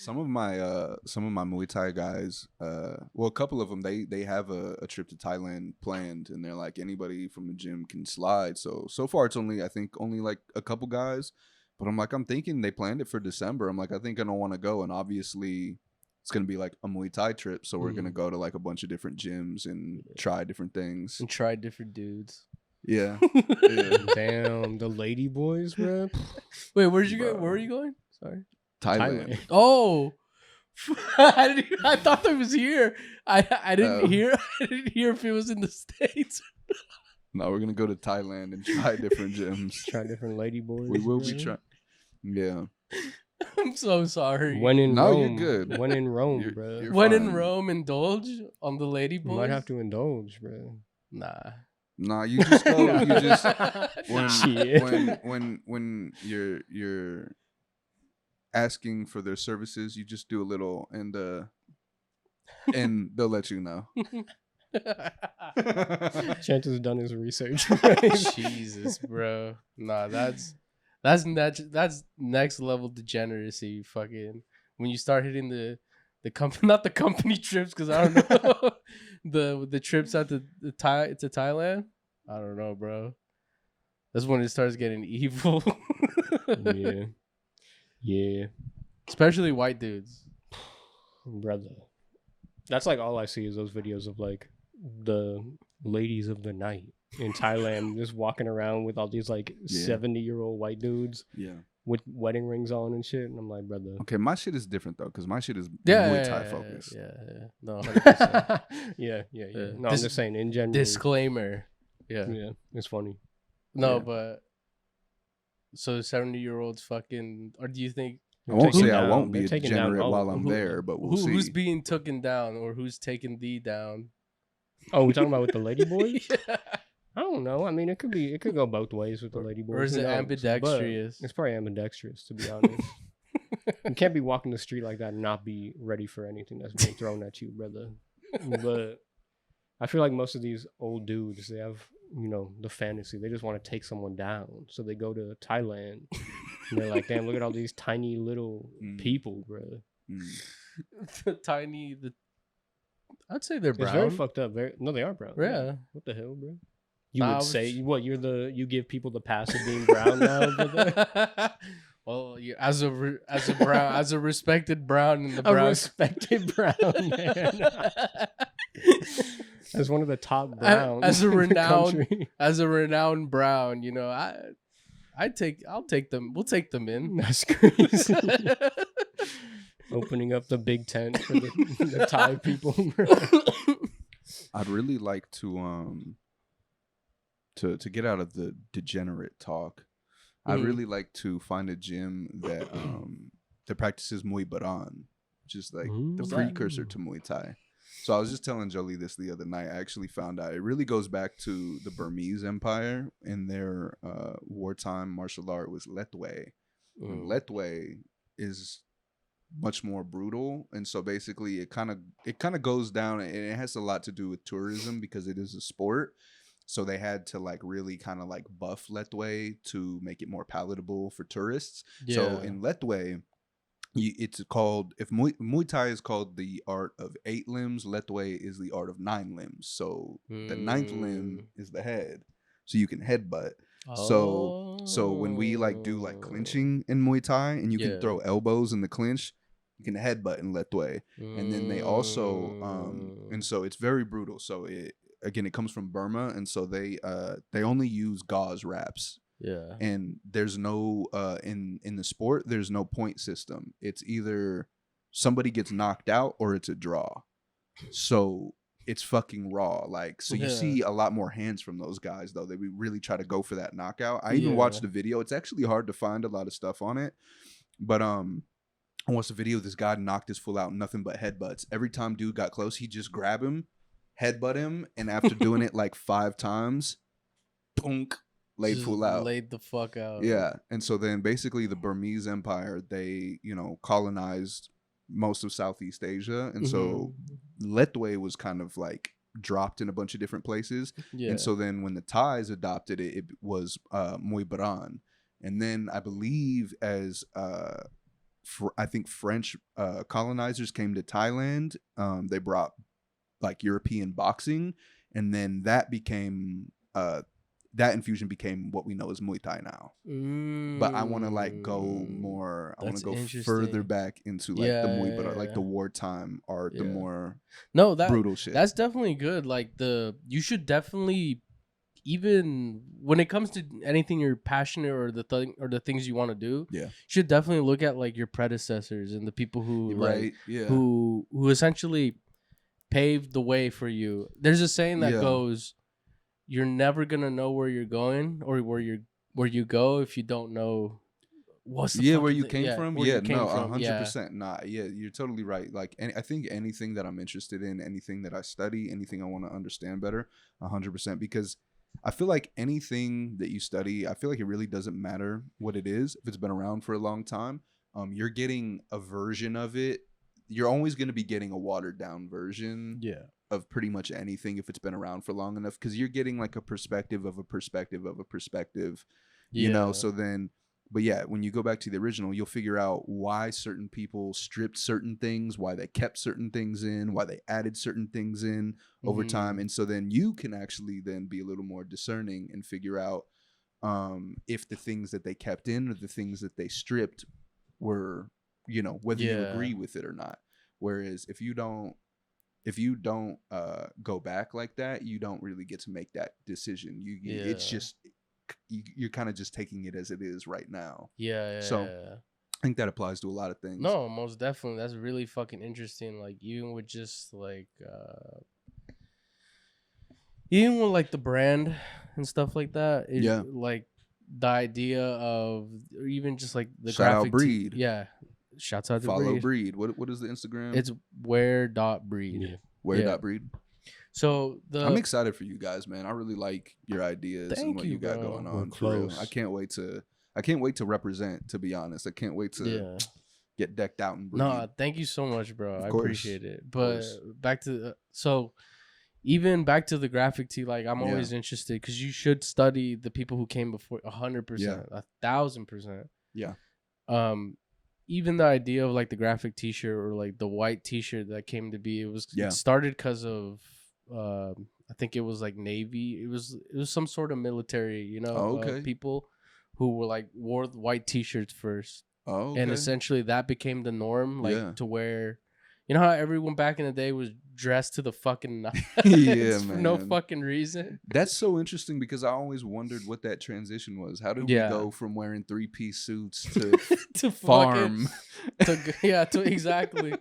Some of my Muay Thai guys, well, a couple of them, they have a trip to Thailand planned, and they're like, anybody from the gym can slide. So far it's only, I think, only like a couple guys, but I'm thinking they planned it for December. I'm like, I think I don't want to go, and obviously it's gonna be like a Muay Thai trip, so we're gonna go to like a bunch of different gyms and try different things and try different dudes. Yeah. Damn, the lady boys, bro. Wait, where'd you go? Where are you going? Sorry. Thailand. Oh, I thought that was here. I didn't hear. I didn't hear if it was in the States. No, we're gonna go to Thailand and try different gyms. Try different lady boys. We will be trying. Yeah. I'm so sorry. When in No, Rome, you're good. When in Rome, You're bro. When fine. in Rome, indulge on the lady You boys. might have to indulge, bro. Nah, you just go. You just Shit. when you're asking for their services, you just do a little, and they'll let you know. Chance has done his research. Jesus, bro. Nah, that's next level degeneracy. Fucking when you start hitting the company, not the company trips, because I don't know the trips at to Thailand. I don't know, bro. That's when it starts getting evil. Yeah. Especially white dudes, Brother. That's like all I see is those videos of like the ladies of the night in Thailand just walking around with all these like 70-year-old white dudes. Yeah. With wedding rings on and shit. And I'm like, brother. Okay, my shit is different though, because my shit is Muay Thai focused. Yeah. No, 100%. Yeah. No, I'm just saying in general. Disclaimer. Yeah, it's funny. No, but so 70-year-olds fucking, or do you think? I won't say I won't be a degenerate while I'm there, but we'll see. Who's being taken down, or who's taking thee down? Oh, we're talking about with the lady boys? Yeah. I don't know. I mean, it could go both ways with the lady boys. Or is it ambidextrous? It's probably ambidextrous, to be honest. You can't be walking the street like that and not be ready for anything that's being thrown at you, brother. But I feel like most of these old dudes, they have, the fantasy. They just want to take someone down. So they go to Thailand and they're like, damn, look at all these tiny little people, bro. I'd say they're brown. It's very fucked up. No, they are brown. Yeah. What the hell, bro? You would say what? You give people the pass of being brown now? Well, as a brown, as a respected brown in the brown, a respected brown man, as one of the top browns, as a renowned brown, I'll take them. We'll take them in. That's crazy. Opening up the big tent for the Thai people. I'd really like to get out of the degenerate talk. I'd really like to find a gym that practices Muay Baran, which is like the precursor to Muay Thai. So I was just telling Jolie this the other night. I actually found out it really goes back to the Burmese Empire, and their wartime martial art was Letway. And Letway is much more brutal, and so basically it kind of goes down, and it has a lot to do with tourism because it is a sport. So they had to like really kind of like buff Letway to make it more palatable for tourists. Yeah. So in Letway, it's called, if Muay Thai is called the art of 8 limbs, Letway is the art of 9 limbs. So the 9th limb is the head, so you can headbutt. So when we like do like clinching in Muay Thai, and you can throw elbows in the clinch, you can headbutt in Letway. And then they also and so it's very brutal. So it comes from Burma, and so they only use gauze wraps. Yeah. And there's no in the sport, there's no point system. It's either somebody gets knocked out or it's a draw. So it's fucking raw. Like, so you see a lot more hands from those guys though. They really try to go for that knockout. I even watched the video. It's actually hard to find a lot of stuff on it. But I watched the video. This guy knocked his full out, nothing but headbutts. Every time dude got close, he'd just grab him, headbutt him, and after doing it like 5 times, punk, laid full out. Laid the fuck out. Yeah. And so then basically the Burmese Empire, they, colonized most of Southeast Asia. And so Letway was kind of like dropped in a bunch of different places. Yeah. And so then when the Thais adopted it was Muay Baran. And then I believe as I think French colonizers came to Thailand. They brought like European boxing, and then that infusion became what we know as Muay Thai now. But I want to like go more. I want to go further back into like the Muay, but like the wartime art, the more brutal shit. That's definitely good. Like you should definitely, even when it comes to anything you're passionate or the things you want to do, you should definitely look at like your predecessors and the people who who essentially paved the way for you. There's a saying that goes, "You're never gonna know where you're going or where you go if you don't know what's the where you came from." Where you came no, from. 100%. Nah, you're totally right. Like, I think anything that I'm interested in, anything that I study, anything I want to understand better, 100%. Because I feel like anything that you study, I feel like it really doesn't matter what it is. If it's been around for a long time, you're getting a version of it. You're always going to be getting a watered down version of pretty much anything if it's been around for long enough, because you're getting like a perspective of a perspective of a perspective, you know? So then, but yeah, when you go back to the original, you'll figure out why certain people stripped certain things, why they kept certain things in, why they added certain things in over time. And so then you can actually then be a little more discerning and figure out if the things that they kept in or the things that they stripped were, you know, whether you agree with it or not. Whereas if you don't go back like that, you don't really get to make that decision. It's just you're kind of just taking it as it is right now. So I think that applies to a lot of things. No, most definitely. That's really fucking interesting. Like even with just like even with like the brand and stuff like that. Like the idea of, or even just like the shout graphic out Breed. Shouts out to Follow Breed. What is the Instagram? It's where.breed. Where.breed. So I'm excited for you guys, man. I really like your ideas and what you got bro. going on. For real. I can't wait to represent, to be honest. I can't wait to get decked out in Breed. No, thank you so much, bro. I appreciate it. But back to even back to the graphic tee, like I'm always interested, because you should study the people who came before 100%, 1,000%. Yeah. Even the idea of like the graphic T-shirt or like the white T-shirt that came to be, it started because of I think it was like Navy. It was some sort of military, you know, people who were like wore white T-shirts first. And essentially that became the norm, like to where, you know how everyone back in the day was dressed to the fucking nines for no fucking reason. That's so interesting, because I always wondered what that transition was. How did we go from wearing 3-piece suits to to farm? Exactly.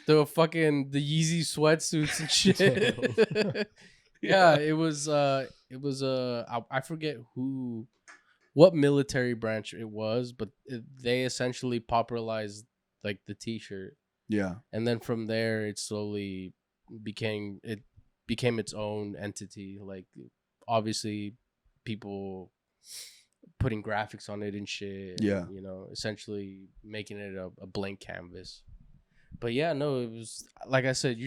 To fucking the Yeezy sweatsuits and shit. It was I forget what military branch it was, but they essentially popularized like the T-shirt. Yeah. And then from there it slowly became its own entity. Like obviously people putting graphics on it and shit. Yeah. And, you know, essentially making it a blank canvas. But yeah, no, it was like I said,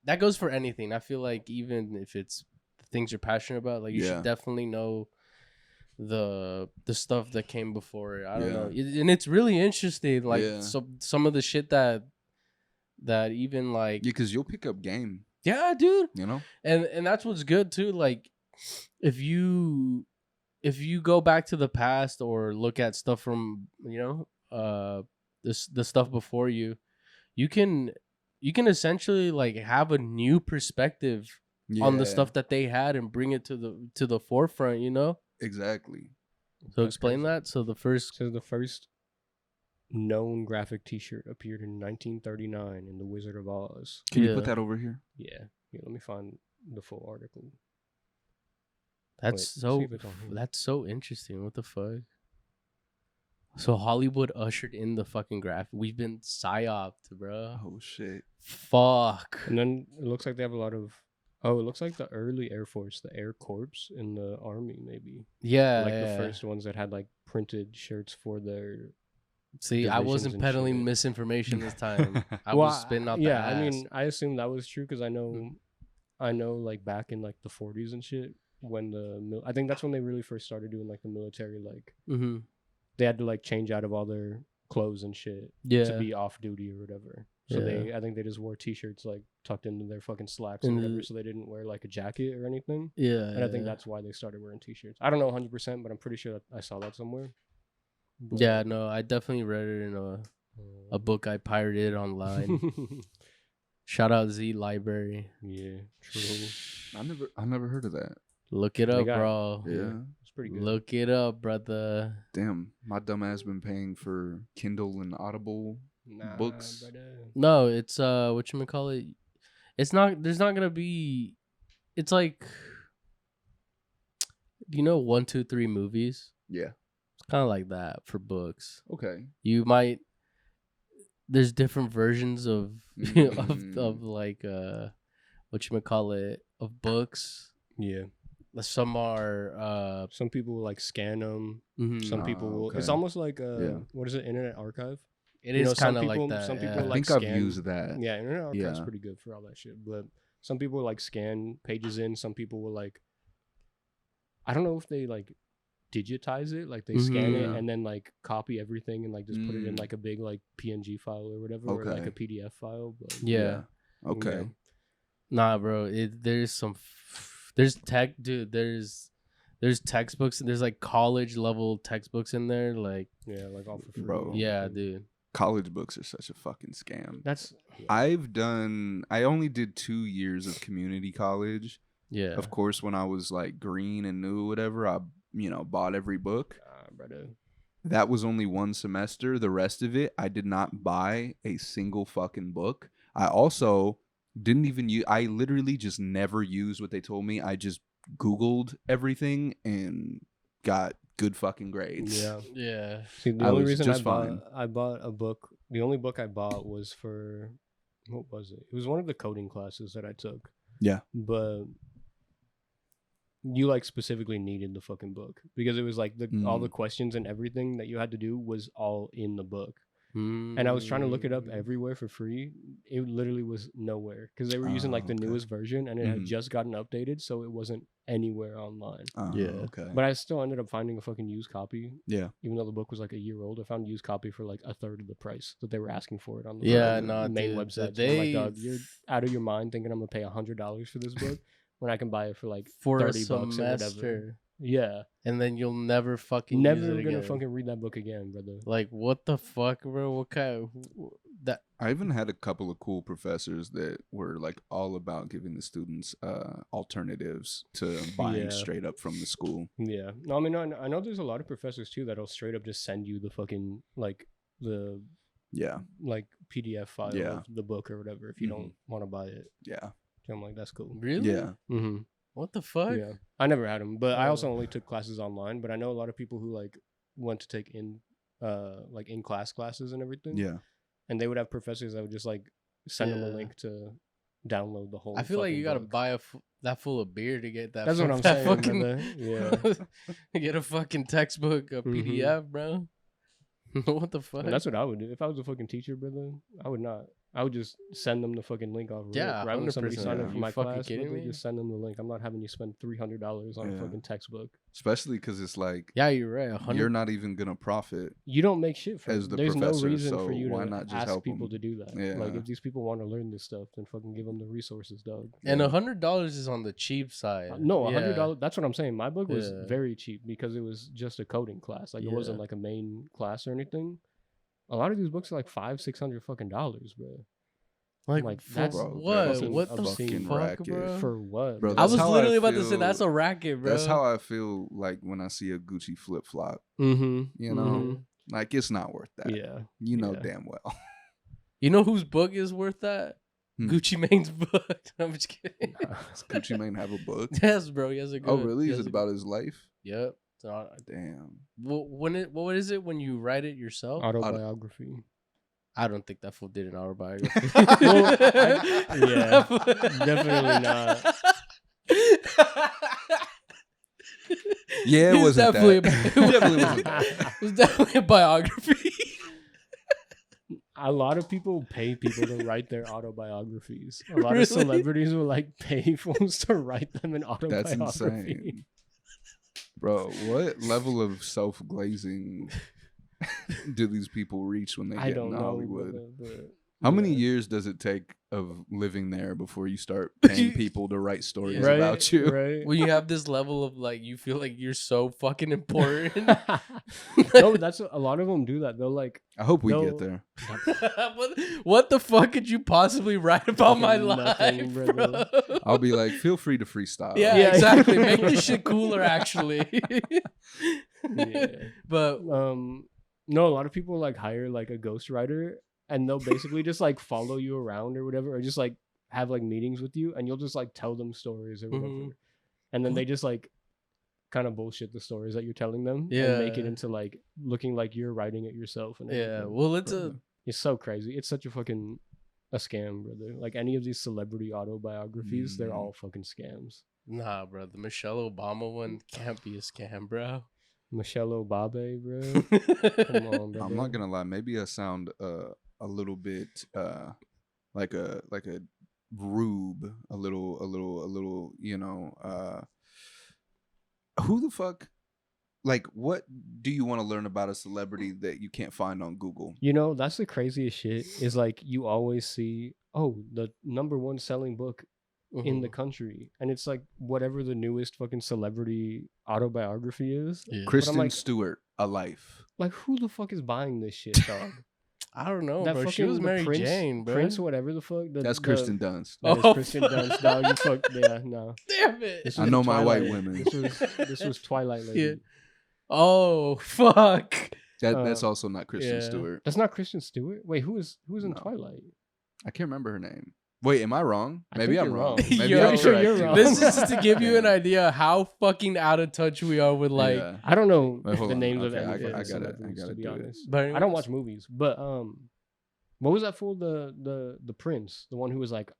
that goes for anything. I feel like even if it's things you're passionate about, like you should definitely know the stuff that came before it. I don't know. And it's really interesting, like some of the shit that even like because you'll pick up game. Yeah, dude. You know? And that's what's good too. Like if you go back to the past or look at stuff from, you know, the stuff before you can essentially like have a new perspective on the stuff that they had and bring it to the forefront, you know? Exactly. So explain that. So the first known graphic T-shirt appeared in 1939 in The Wizard of Oz. Can you put that over here? Yeah. Let me find the full article. That's so interesting. What the fuck? So Hollywood ushered in the fucking graphic. We've been psyoped, bro. Oh shit. Fuck. And then it looks like they have a lot of. Oh, it looks like the early Air Force, the Air Corps in the Army, maybe. Yeah. Like the first ones that had like printed shirts for their. See, I wasn't peddling misinformation this time. I was spitting out the ass. I mean, I assume that was true because I know like back in like the 40s and shit, when I think that's when they really first started doing like the military, like they had to like change out of all their clothes and shit Yeah. to be off duty or whatever. So I think they just wore t-shirts like tucked into their fucking slacks or whatever. So they didn't wear like a jacket or anything. Yeah. And I think that's why they started wearing t-shirts. I don't know 100%, but I'm pretty sure that I saw that somewhere. But, yeah, no, I definitely read it in a book I pirated online. Shout out Z Library. Yeah, true. I never heard of that. Look it up, bro. Yeah. It's pretty good. Look it up, brother. Damn, my dumb ass been paying for Kindle and Audible books. Brother. No, it's whatchamacallit. It's not there's not gonna be it's like do you know 1, 2, 3 movies? Yeah. It's kinda like that for books. Okay. You might there's different versions of of like whatchamacallit of books. Yeah. Some are Some people like scan them. mhm. Some people will. It's okay. almost like what is it? Internet Archive. It You is know, some kind of like people- that. some people yeah. I like think I've scan- used that. Yeah, Internet Archive's Yeah. pretty good for all that shit. But some people like scan pages in. Some people will like. I don't know if they like digitize it, like they scan it Mhm. and then like copy everything and like just put it in Mm. like a big like PNG file or whatever, or like Okay. a PDF file. But Yeah. Okay. Yeah. Nah, bro. There's some there's tech, dude. There's textbooks and there's like college level textbooks in there. Like, yeah, like all for free. Bro. yeah, dude. College books are such a fucking scam. That's I only did 2 years of community college. Yeah. Of course, when I was like green and new, whatever, I bought every book. brother. That was only 1 semester. The rest of it, I did not buy a single fucking book. I also didn't even use. I literally just never used what they told me. I just Googled everything and got good fucking grades. Yeah. Yeah. See, the I only was reason just I bought a book, the only book I bought was for, what was it? It was one of the coding classes that I took. Yeah. But you like specifically needed the fucking book because it was like all the questions and everything that you had to do was all in the book. And I was trying to look it up everywhere for free. It literally was nowhere because they were using like the okay. newest version and it had just gotten updated, so it wasn't anywhere online. Yeah. Okay. But I still ended up finding a fucking used copy. Yeah. Even though the book was like a year old, I found a used copy for like a third of the price that they were asking for it on the Yeah, fucking no, main dude, website. So I'm they- like, dog, you're out of your mind thinking I'm gonna pay $100 for this book when I can buy it for like for a 30 bucks or whatever. semester. Yeah, And then you'll never fucking never use it gonna again. fucking read that book again, brother. Like, what the fuck, bro? What kind that I even had a couple of cool professors that were like all about giving the students alternatives to buying Yeah. straight up from the school. Yeah, no, I mean, I know there's a lot of professors too that'll straight up just send you the fucking like the Yeah. like PDF file Yeah. of the book or whatever if you don't want to buy it. Yeah. So I'm like, that's cool. really? Yeah. Mm-hmm. What the fuck? Yeah, I never had them, but I also Oh. only took classes online. But I know a lot of people who like went to take in class classes and everything. Yeah. And they would have professors that would just like send them a Yeah. link to download the whole. I feel like fucking you gotta book. buy that full of beer to get that. That's what I'm saying, brother. Yeah. Get a fucking textbook, a Mhm. PDF, bro. What the fuck? And that's what I would do if I was a fucking teacher, brother. I would not. I would just send them the fucking link off. Yeah, right when somebody 100%. signed up Yeah. for You my fucking class, kidding brother, me? just send them the link. I'm not having you spend $300 on a Yeah. fucking textbook. Especially because it's like Yeah, you're right. 100. you're not even gonna profit. You don't make shit from As the there's professor, no reason so for you why to not just ask help people 'em? to do that. Yeah. Like if these people want to learn this stuff, then fucking give them the resources, dog. And $100 is on the cheap side. No, Yeah. $100. That's what I'm saying. My book was Yeah. very cheap because it was just a coding class. Like it wasn't Yeah. like a main class or anything. A lot of these books are like $500-600 fucking dollars, bro. Like, for that's what? fucking What the obscene fuck, racket. bro? For what? Bro, I that's was how literally I about to say feel- that's a racket, bro. That's how I feel like when I see a Gucci flip flop. Mm-hmm. You know, like it's not worth that. Yeah. You know Yeah. damn well. You know whose book is worth that? Hmm. Gucci Mane's book. I'm just kidding. Does Gucci Mane have a book? Yes, bro. He has a good. Oh, really? he Is has it a- about his life? Yep. It's on- Damn. what is it when you write it yourself? Autobiography. I don't think that fool did an autobiography. Yeah, definitely not. Yeah, it It's wasn't definitely that. a- It definitely wasn't that. It was definitely a biography. A lot of people pay people to write their autobiographies. A lot Really? of celebrities will like pay fools to write them an That's autobiography. insane. Bro, what level of self-glazing do these people reach when they I get don't in know. Hollywood? But How many yeah. years does it take of living there before you start paying people to write stories Right, about you? right. When you have this level of like, you feel like you're so fucking important. No, that's a lot of them do that. They'll like I hope we No. get there. what the fuck could you possibly write about my Fucking life, nothing, bro? brother. I'll be like, feel free to freestyle. Yeah, Yeah. exactly. Make this shit cooler, actually. Yeah. But No, a lot of people like hire like a ghostwriter and they'll basically just like follow you around or whatever, or just like have like meetings with you and you'll just like tell them stories or whatever. Mhm. And then they just like kind of bullshit the stories that you're telling them and make it Yeah. into like looking like you're writing it yourself. And yeah, everything. well, it's a It's so crazy. It's such a fucking a scam, brother. Like any of these celebrity autobiographies, they're all fucking scams. nah, bro. The Michelle Obama one can't be a scam, bro. Michelle Obama, bro. Come on, brother. I'm not gonna lie. Maybe I sound a little bit like a rube, a little. You know, who the fuck? Like, what do you want to learn about a celebrity that you can't find on Google? You know, that's the craziest shit. Is like you always see, oh, the #1 selling book in the country, and it's like whatever the newest fucking celebrity autobiography is. Yeah. Kristen like- Stewart, A Life. Like, who the fuck is buying this shit, dog? I don't know, That bro. She fucking was the Mary Prince, Jane, bro. Prince, whatever the fuck. That's Kristen Dunst. That is Oh, Kristen fuck. Dunst, dog. You fuck, yeah, no. Damn it. This I was know my white Twilight. women. This was Twilight Lady. Yeah. Oh, fuck. That's also not Kristen yeah. Stewart. That's not Kristen Stewart. Wait, who is in No. Twilight? I can't remember her name. Wait, am I wrong? I Maybe think I'm you're wrong. wrong. Maybe You're I'm sure correct. you're wrong. This is to give you an Yeah. idea how fucking out of touch we are with like. Yeah. I don't know Wait, hold the on. names Okay, of I any got- I fucking gotta- I celebrities, gotta to be do it. honest. But I don't anyways. watch movies, but what was that fool? The prince, the one who was like,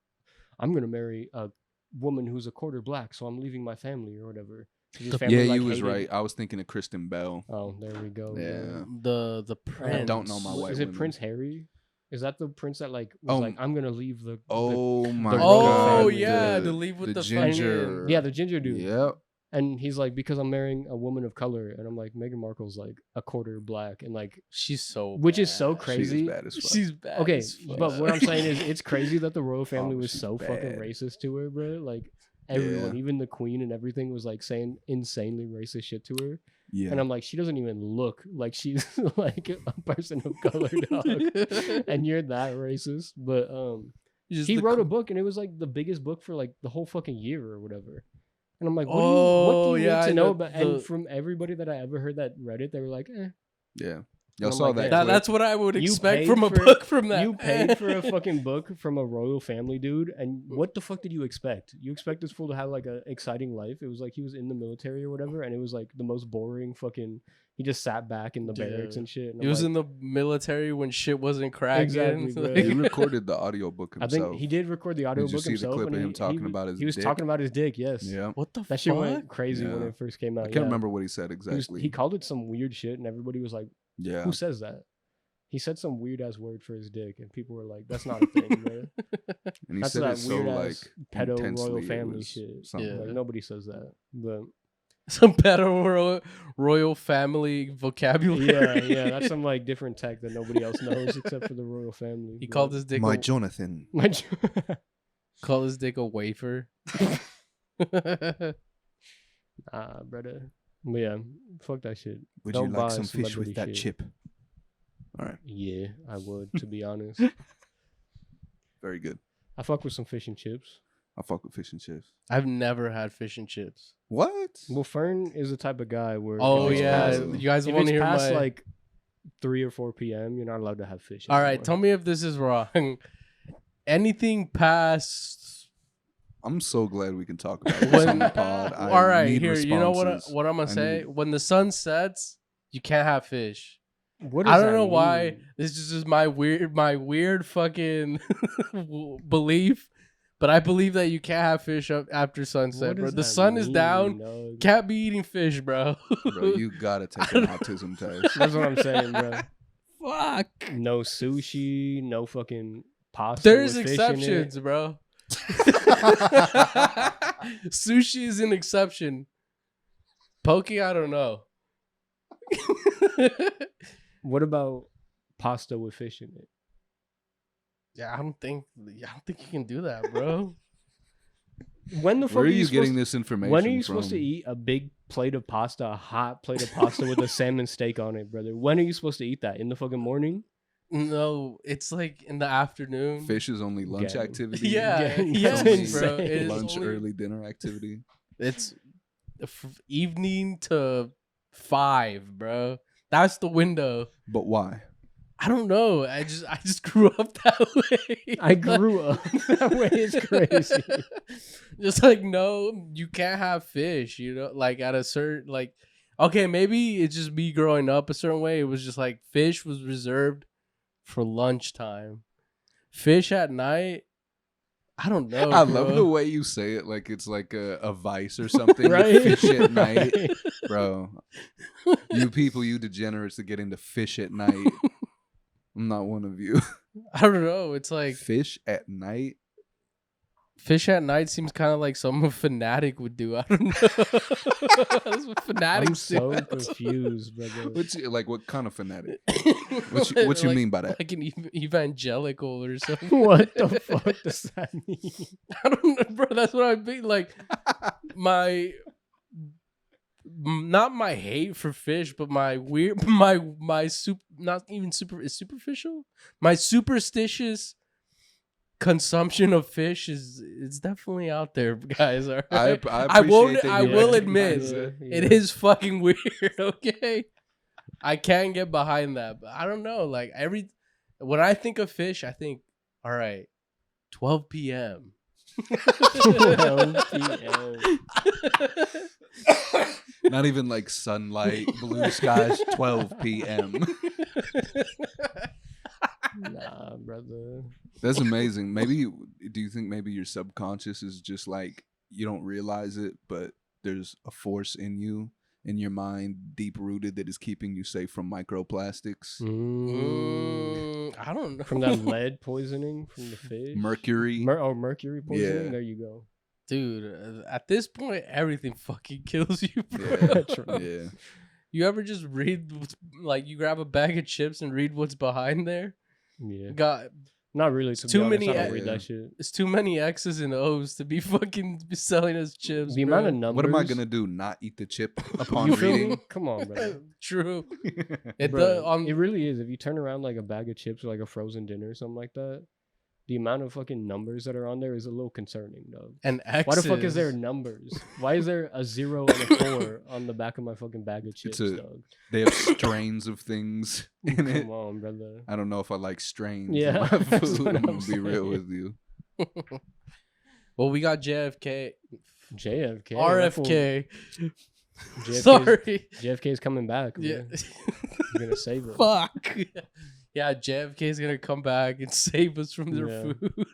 I'm gonna marry a woman who's a quarter black, so I'm leaving my family or whatever. His family, Yeah, like, you was hated- right. I was thinking of Kristen Bell. Oh, there we go. Yeah. The prince. I don't know my white Is it women. Prince Harry? Is that the prince that like was like, I'm gonna leave the Oh my royal god. family. yeah, the, to leave with the ginger. fucking- yeah, the ginger dude. Yep. And he's like, because I'm marrying a woman of color, and I'm like, Meghan Markle's like a quarter black, and like, She's so which is so bad. She is crazy. bad as fuck. She's bad. Okay, as fuck. but what I'm saying is, it's crazy that the royal family Oh, was she's so fucking bad. racist to her, bro. Like everyone, Yeah. even the queen and everything, was like saying insanely racist shit to her. Yeah. And I'm like, she doesn't even look like she's like a person of color, dog. And you're that racist. But Just he the wrote a qu- book, and it was like the biggest book for like the whole fucking year or whatever. And I'm like, what Oh, do you yeah, need I to know know about? the- And from everybody that I ever heard that read it, they were like, eh. Yeah. Y'all I'm saw like, that. yeah. That, clip? that's what I would You expect paid from a for- book from that. You paid for a fucking book from a royal family dude, and what the fuck did you expect? You expect this fool to have like an exciting life? It was like he was in the military or whatever, and it was like the most boring fucking. He just sat back in the barracks Dude. and shit. And He I'm was like, in the military when shit wasn't cracking. Exactly, bro. He recorded the audiobook I himself. think he did record the audiobook you see the himself. clip and of him he- talking he, about his He was dick? talking about his dick. Yes. Yeah. What the That shit fuck? went crazy when Yeah. it first came out. I can't remember what he said exactly. He called it some weird shit, and everybody was like, yeah. "Who says that?" He said some weird ass word for his dick, and people were like, "That's not a thing, man. And he That's said that it so weird like ass pedo intensely. royal It family was shit." something. Yeah. Like nobody says that, but Some better royal family vocabulary. yeah, that's some like different tech that nobody else knows except for the royal family. He but- called his dick. My a, Jonathan. called his dick a wafer. brother. But yeah, fuck that shit. Would Don't you like buy some fish celebrity with that shit. chip? All right. Yeah, I would, to be honest. Very good. I fuck with some fish and chips. I fuck with fish and chips. I've never had fish and chips. What? Well, Fern is the type of guy where Oh if it's yeah, past, you guys if want it's to hear past my? like 3 or 4 p.m., you're not allowed to have fish. All right, anymore. tell me if this is wrong. Anything past? I'm so glad we can talk about this on the pod. I All right, need here. You know what? responses. What I'm gonna I say? need- When the sun sets, you can't have fish. What I does don't that know why. mean? This is just my weird fucking belief. But I believe that you can't have fish up after sunset, What bro. does The that sun is mean, down. dog? Can't be eating fish, bro. Bro, you gotta take an autism test. That's what I'm saying, bro. Fuck. No sushi, no fucking pasta. There's with fish in it. exceptions, bro. Sushi is an exception. Poke, I don't know. What about pasta with fish in it? Yeah, I don't think you can do that, bro. When the fuck Where are are you getting supposed- this information When are you from? supposed to eat a big plate of pasta, a hot plate of pasta with a salmon steak on it, brother? When are you supposed to eat that? In the fucking morning? No, it's like in the afternoon. Fish is only lunch Gang. activity. Yeah, Gang, yes, that's bro. insane. It is Lunch, only, early dinner activity. It's evening to 5, bro. That's the window. But why? I don't know. I just grew up that way. I grew up that way. It's crazy. Just like, no, you can't have fish, you know, like at a certain, like, okay, maybe it's just me growing up a certain way. It was just like fish was reserved for lunchtime. Fish at night, I don't know. I bro. love the way you say it, like it's like a vice or something. Right? Fish at night, bro. You people, you degenerates that get into fish at night. I'm not one of you. I don't know. It's like Fish at night. fish at night seems kind of like something a fanatic would do. I don't know. That's what I'm fanatics so do. confused, brother. What kind of fanatic? What you Like- mean by that? Like an evangelical or something. What the fuck does that mean? I don't know, bro. That's what I mean. Like not my hate for fish, but my weird, my not even is superficial. My superstitious consumption of fish is definitely out there, guys. All right? I will admit it is fucking weird. Okay, I can get behind that, but I don't know. Like when I think of fish, I think, all right, 12 p.m. 12 p.m. Not even like sunlight, blue skies, 12 p.m. Nah, brother. That's amazing. Do you think maybe your subconscious is just like, you don't realize it, but there's a force in you, in your mind, deep rooted, that is keeping you safe from microplastics, I don't know. From that lead poisoning from the fish? mercury? Mercury poisoning? Yeah. There you go. Dude, at this point, everything fucking kills you, bro. Yeah. True. Yeah. You ever just read, like, you grab a bag of chips and read what's behind there? Yeah. God, Not really. To Too be honest, many I don't e- read that shit. it's too many X's and O's to be fucking selling us chips. The bro. amount of numbers. What am I gonna do? Not eat the chip upon You feel reading? me? Come on, bro. True. It Bruh, it really is. If you turn around like a bag of chips or like a frozen dinner or something like that, the amount of fucking numbers that are on there is a little concerning, dog. and X's. Why the fuck is there numbers? Why is there a 0 and a 4 on the back of my fucking bag of chips, dog? They have strains of things in it. Come on, brother. I don't know if I like strains. Yeah, in my that's food. what I'm I'm gonna be real saying. with you. Well, we got JFK. JFK. RFK. JFK. Sorry. JFK is coming back. Yeah. Man. He's gonna save us. Fuck. Yeah, JFK is going to come back and save us from their Yeah. food.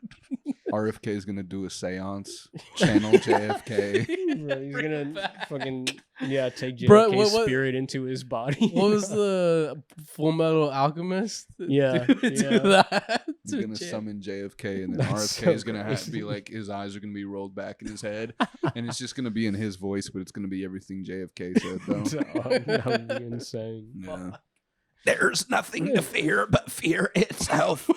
RFK is gonna do a seance. Channel JFK. Bro, he's gonna fucking take JFK's Bro, what- spirit into his body. What was the Full Metal Alchemist? Yeah, Do yeah. that. He's to gonna J- summon JFK, and then That's RFK is so gonna crazy. be like, his eyes are gonna be rolled back in his head, and it's just gonna be in his voice, but it's gonna be everything JFK said though. That would be insane. Yeah. There's nothing to fear but fear itself.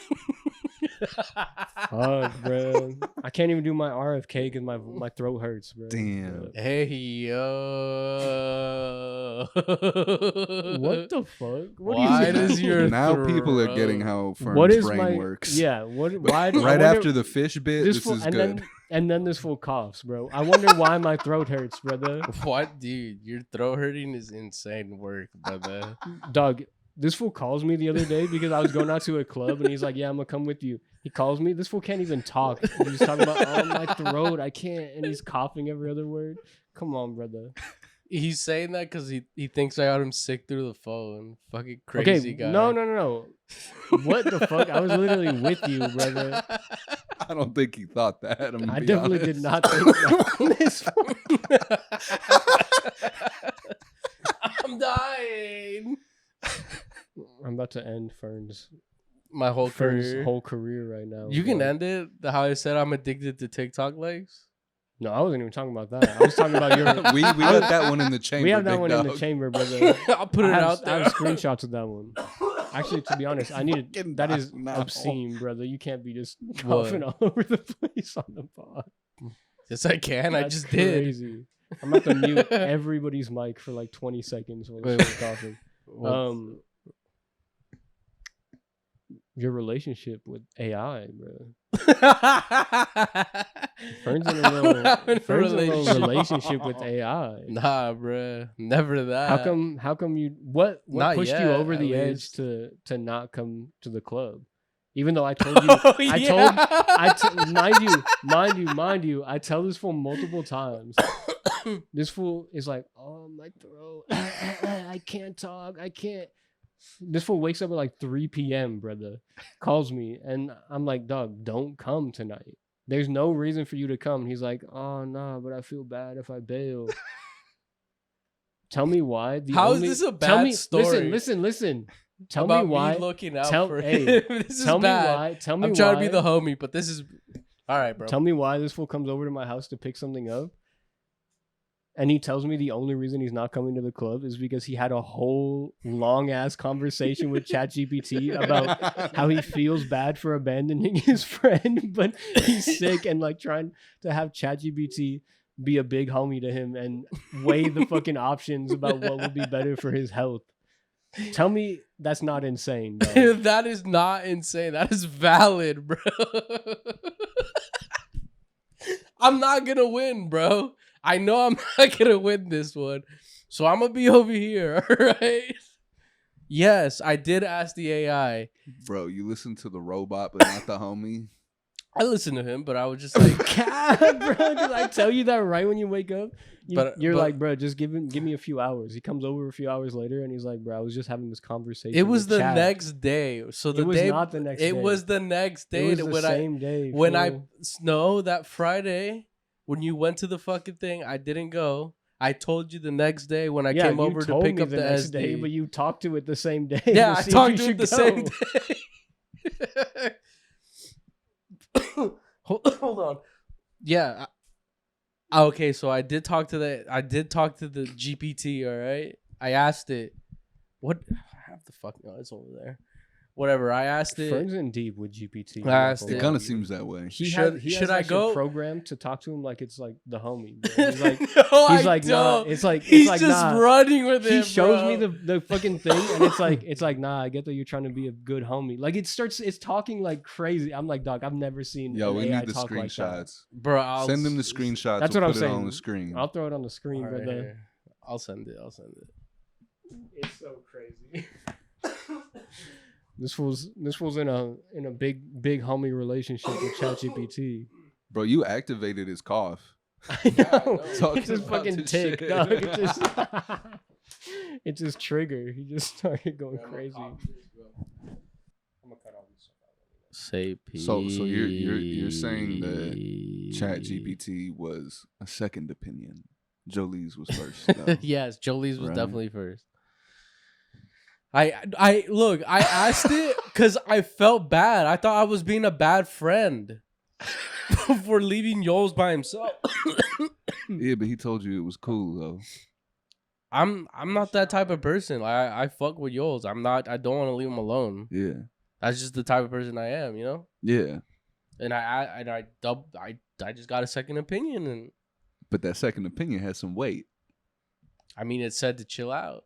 Fuck, bro. I can't even do my RFK because my throat hurts, bro. Damn. Hey, yo. What the fuck? What Why you does your Now people are throat- getting how Fern's what is brain my works. Yeah, what why I Right wonder- after the fish bit, this fool- is and good. then this fool coughs, bro. I wonder why my throat hurts, brother. What, dude? Your throat hurting is insane work, brother. Dog, this fool calls me the other day because I was going out to a club and he's like, "Yeah, I'm gonna come with you." He calls me. This fool can't even talk. He's talking about, "Oh, my throat, I can't," and he's coughing every other word. Come on, brother. He's saying that because he thinks I got him sick through the phone. Fucking crazy guy. No. What the fuck? I was literally with you, brother. I don't think he thought that. I'm gonna I be definitely honest. did not think that. This I'm dying. I'm about to end Fern's My whole career. whole career right now. You can bro. end it. How I said I'm addicted to TikTok likes. No, I wasn't even talking about that. I was talking about your. we got that one in the chamber. We have that big one dog. in the chamber, brother. I'll put it out I there. have screenshots of that one. Actually, to be honest, I need Fucking that is no. obscene, brother. You can't be just What? coughing all over the place on the pod. Yes, I can. I That's just did. crazy. I'm about to mute everybody's mic for like 20 seconds while Wait, they're coughing. What? Your relationship with AI, bro. Fern's in a little relationship with AI. Nah, bro. Never that. How come you what Not pushed yet, you over at the least. edge to not come to the club? Even though I told you mind you, I tell this fool multiple times. This fool is like, oh my throat. I can't talk. I can't. This fool wakes up at like 3 p.m., brother. Calls me and I'm like, dog, don't come tonight. There's no reason for you to come. He's like, oh no, but I feel bad if I bail. Tell me why. How is this a bad story? Listen. Tell about me why. me looking out for hey, him. This tell is me bad. why. Tell me I'm why. trying to be the homie, but this is all right, bro. Tell me why this fool comes over to my house to pick something up. And he tells me the only reason he's not coming to the club is because he had a whole long ass conversation with ChatGPT about how he feels bad for abandoning his friend, but he's sick and like trying to have ChatGPT be a big homie to him and weigh the fucking options about what would be better for his health. Tell me that's not insane, dog. That is not insane. That is valid, bro. I'm not gonna win, bro. I know I'm not gonna win this one. So I'm gonna be over here, all right? Yes, I did ask the AI. Bro, you listen to the robot, but not the homie. I listened to him, but I was just like, God, bro, did I tell you that right when you wake up? You're But- like, bro, just give me a few hours. He comes over a few hours later and he's like, bro, I was just having this conversation. it was with the Chad. next day. So the It was day not the next day. It was the next day. It was the when same day. when fool. that Friday when you went to the fucking thing, I didn't go. I told you the next day when I came you over to told pick me up the next SD. day, but you talked to it the same day. Yeah, I see if talked you to it should the go. same day. Hold on. Yeah. Okay, so I did talk to the GPT, all right? I asked it. What I have the fuck no, it's over there. Whatever. I asked it. Fern's in deep with GPT. I asked It Yeah. kind of seems that way. He Should has I that shit go? programmed to talk to him like it's like the homie. Bro. He's like, No, he's I like, nah. don't. It's like, He's it's like, just nah. running with it. He shows bro. me the fucking thing, and it's like, nah. I get that you're trying to be a good homie. Like it's talking like crazy. I'm like, dog, I've never seen. Yo, an we AI need the talk like that. screenshots. Bro, I'll Send them the screenshots. That's we'll what I'm put it on saying. the screen. I'll throw it on the screen, All right, brother. here. I'll send it. It's so crazy. This fool's in a big homie relationship with ChatGPT. Bro, you activated his cough. I know. Talking It's just about fucking this tick, shit. dog. It's just trigger. He just started going crazy. I'm gonna cut all this stuff out. Say peace. So you're saying that ChatGPT was a second opinion. Jolie's was first. though. Yes, Jolie's was Right. definitely first. I look, I asked it because I felt bad. I thought I was being a bad friend for leaving Yoles by himself. Yeah, but he told you it was cool though. I'm not that type of person. I fuck with Yoles. I don't want to leave him alone. Yeah. That's just the type of person I am, you know? Yeah. And I just got a second opinion, and But that second opinion has some weight. I mean, it said to chill out.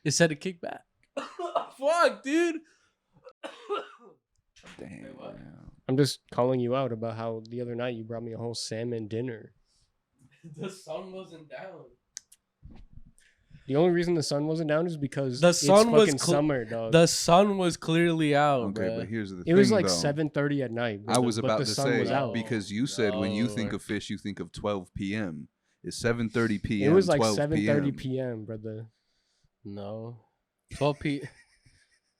It said to kick back. Fuck, dude. Damn. I'm just calling you out about how the other night you brought me a whole salmon dinner. The sun wasn't down. The only reason the sun wasn't down is because The it's sun was fucking summer, dog. The sun was clearly out. Okay, bruh. but here's the thing. It was like though. 7:30 at night. I was but about the to sun was say out. because you said when you think No. of fish, you think of 12 p.m. It's 7:30 p.m. It was like 12 7:30 p.m., brother. No. 12 p.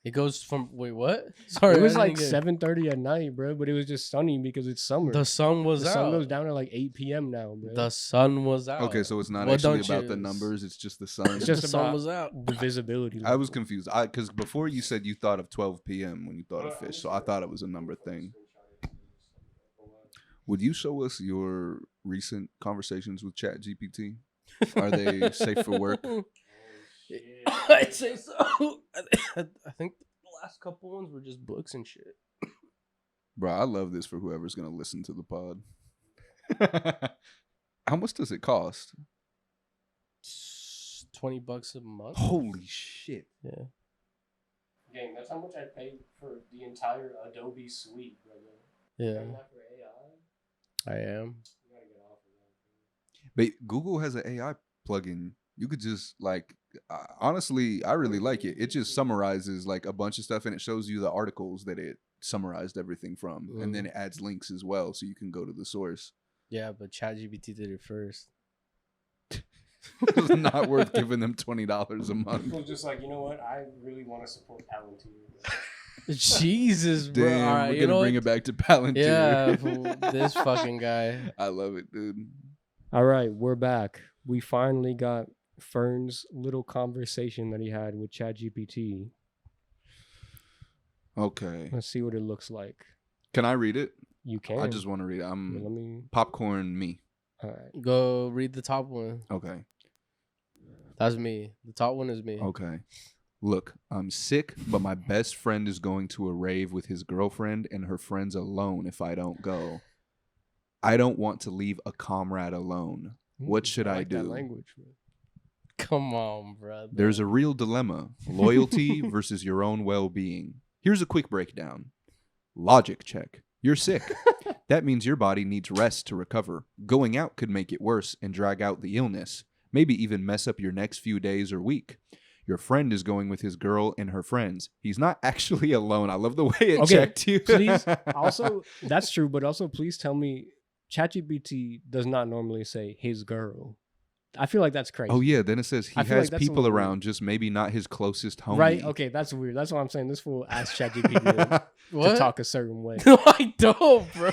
It goes from wait what? Sorry, It was I like didn't get- 7:30 at night, bro. But it was just sunny because it's summer. The sun was the out. sun goes down at like 8 p.m. now, bro. The sun was out. Okay, so it's not Well, actually don't about you- the numbers. It's just the sun. It's The just sun about was out. the visibility. I was level. confused. Because before you said you thought of 12 p.m. when you thought of fish, so I thought it was a number thing. Would you show us your recent conversations with ChatGPT? Are they safe for work? I'd say so. I think the last couple ones were just books and shit. Bro, I love this for whoever's going to listen to the pod. How much does it cost? $20 a month. Holy shit. Yeah. Gang, that's how much I paid for the entire Adobe suite, brother. Yeah. That for AI? I am. You gotta get off of that. But Google has an AI plugin. You could just like, honestly, I really like it. It just summarizes like a bunch of stuff and it shows you the articles that it summarized everything from. And then it adds links as well so you can go to the source. Yeah, but ChatGPT did it first. It's not worth giving them $20 a month. People just like, you know what? I really want to support Palantir. Jesus, bro. Damn, All right, we're gonna bring it back to Palantir. Yeah, fool, this fucking guy. I love it, dude. All right, we're back. We finally got Fern's little conversation that he had with ChatGPT. Okay. Let's see what it looks like. Can I read it? You can. I just want to read it. Let me. Popcorn me. All right. Go read the top one. Okay. That's me. The top one is me. Okay. Look, I'm sick, but my best friend is going to a rave with his girlfriend and her friends alone if I don't go. I don't want to leave a comrade alone. What should I like do? That language, man. Come on, brother. There's a real dilemma. Loyalty versus your own well-being. Here's a quick breakdown. Logic check. You're sick. That means your body needs rest to recover. Going out could make it worse and drag out the illness. Maybe even mess up your next few days or week. Your friend is going with his girl and her friends. He's not actually alone. I love the way it checked you. Please, also, that's true, but also please tell me, ChatGPT does not normally say his girl. I feel like that's crazy. Oh, yeah. Then it says he I feel has like that's people a little around, just maybe not his closest homie. Right? Okay, that's weird. That's what I'm saying. This fool asked ChatGPT What? to talk a certain way. No, I don't, bro.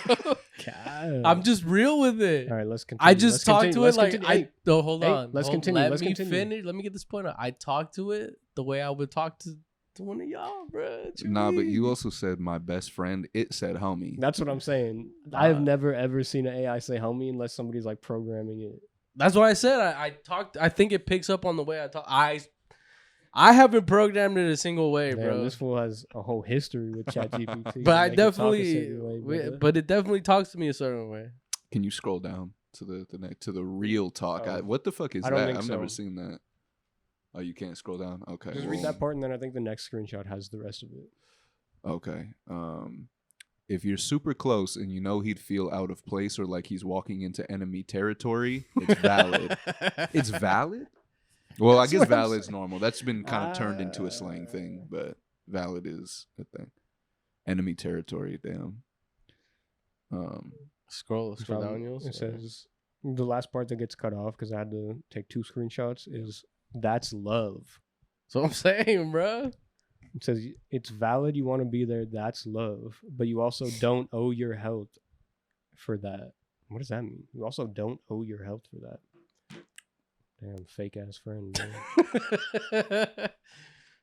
God. I'm just real with it. All right, let's continue. I just talked to it like Hey, no, hold hey, on. let's continue, Let let's me continue. finish. Let me get this point out. I talked to it the way I would talk to one of y'all, bro. Nah, but you also said my best friend. It said homie. That's what I'm saying. I have never ever seen an AI say homie unless somebody's like programming it. That's what I said. I talked. I think it picks up on the way I talk. I haven't programmed it a single way, Damn, bro. this fool has a whole history with ChatGPT. But I Make it talk a definitely, certain way, brother. but it definitely talks to me a certain way. Can you scroll down to the next to the real talk? Oh. What the fuck is I don't that? think I've so. never seen that. Oh, you can't scroll down. Okay, Just read that part, and then I think the next screenshot has the rest of it. Okay. If you're super close and you know he'd feel out of place or like he's walking into enemy territory, it's valid. It's valid? Well, I guess valid's normal. That's been kind of turned into a slang thing, but valid is a thing. Enemy territory, damn. Scroll down, Yules. It says the last part that gets cut off because I had to take 2 screenshots is that's love. So I'm saying, bro. It says it's valid you want to be there. That's love, but you also don't owe your health for that. What does that mean? You also don't owe your health for that. Damn, fake ass friend.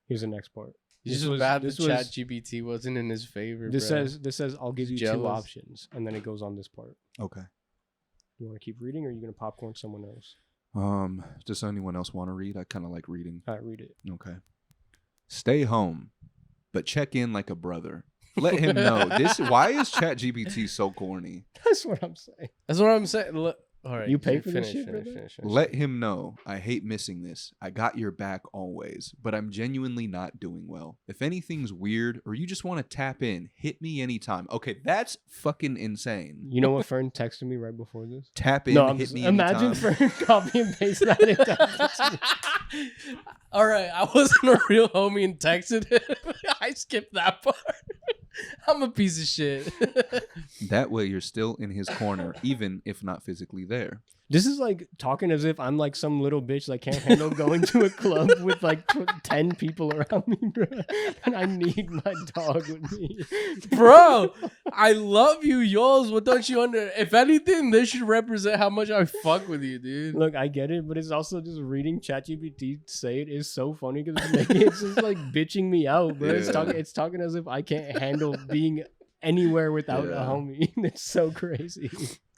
Here's the next part. He's just bad that ChatGPT wasn't in his favor. This bro. says I'll give you 2 Jealous. options, and then it goes on this part. Okay. You want to keep reading, or are you gonna popcorn someone else? Does anyone else want to read? I kind of like reading. All right, read it. Okay. Stay home, but check in like a brother. Let him know. Why is ChatGPT so corny? That's what I'm saying. That's what I'm saying. Look, all right, You pay for finish, this shit, finish, brother? finish. Let him know. I hate missing this. I got your back always, but I'm genuinely not doing well. If anything's weird or you just want to tap in, hit me anytime. Okay, that's fucking insane. You know what Fern texted me right before this? Tap in, No, I'm hit just, me imagine anytime. Fern copy and paste that into All right, I wasn't a real homie and texted him. I skipped that part. I'm a piece of shit. That way you're still in his corner, even if not physically there. This is like talking as if I'm like some little bitch that can't handle going to a club with like 10 people around me, bro. And I need my dog with me. Bro, I love you, Yols. What don't you under? If anything, this should represent how much I fuck with you, dude. Look, I get it, but it's also just reading ChatGPT say it is so funny because it's just like bitching me out, bro. Yeah. It's talking as if I can't handle being anywhere without a Yeah. homie. It's so crazy.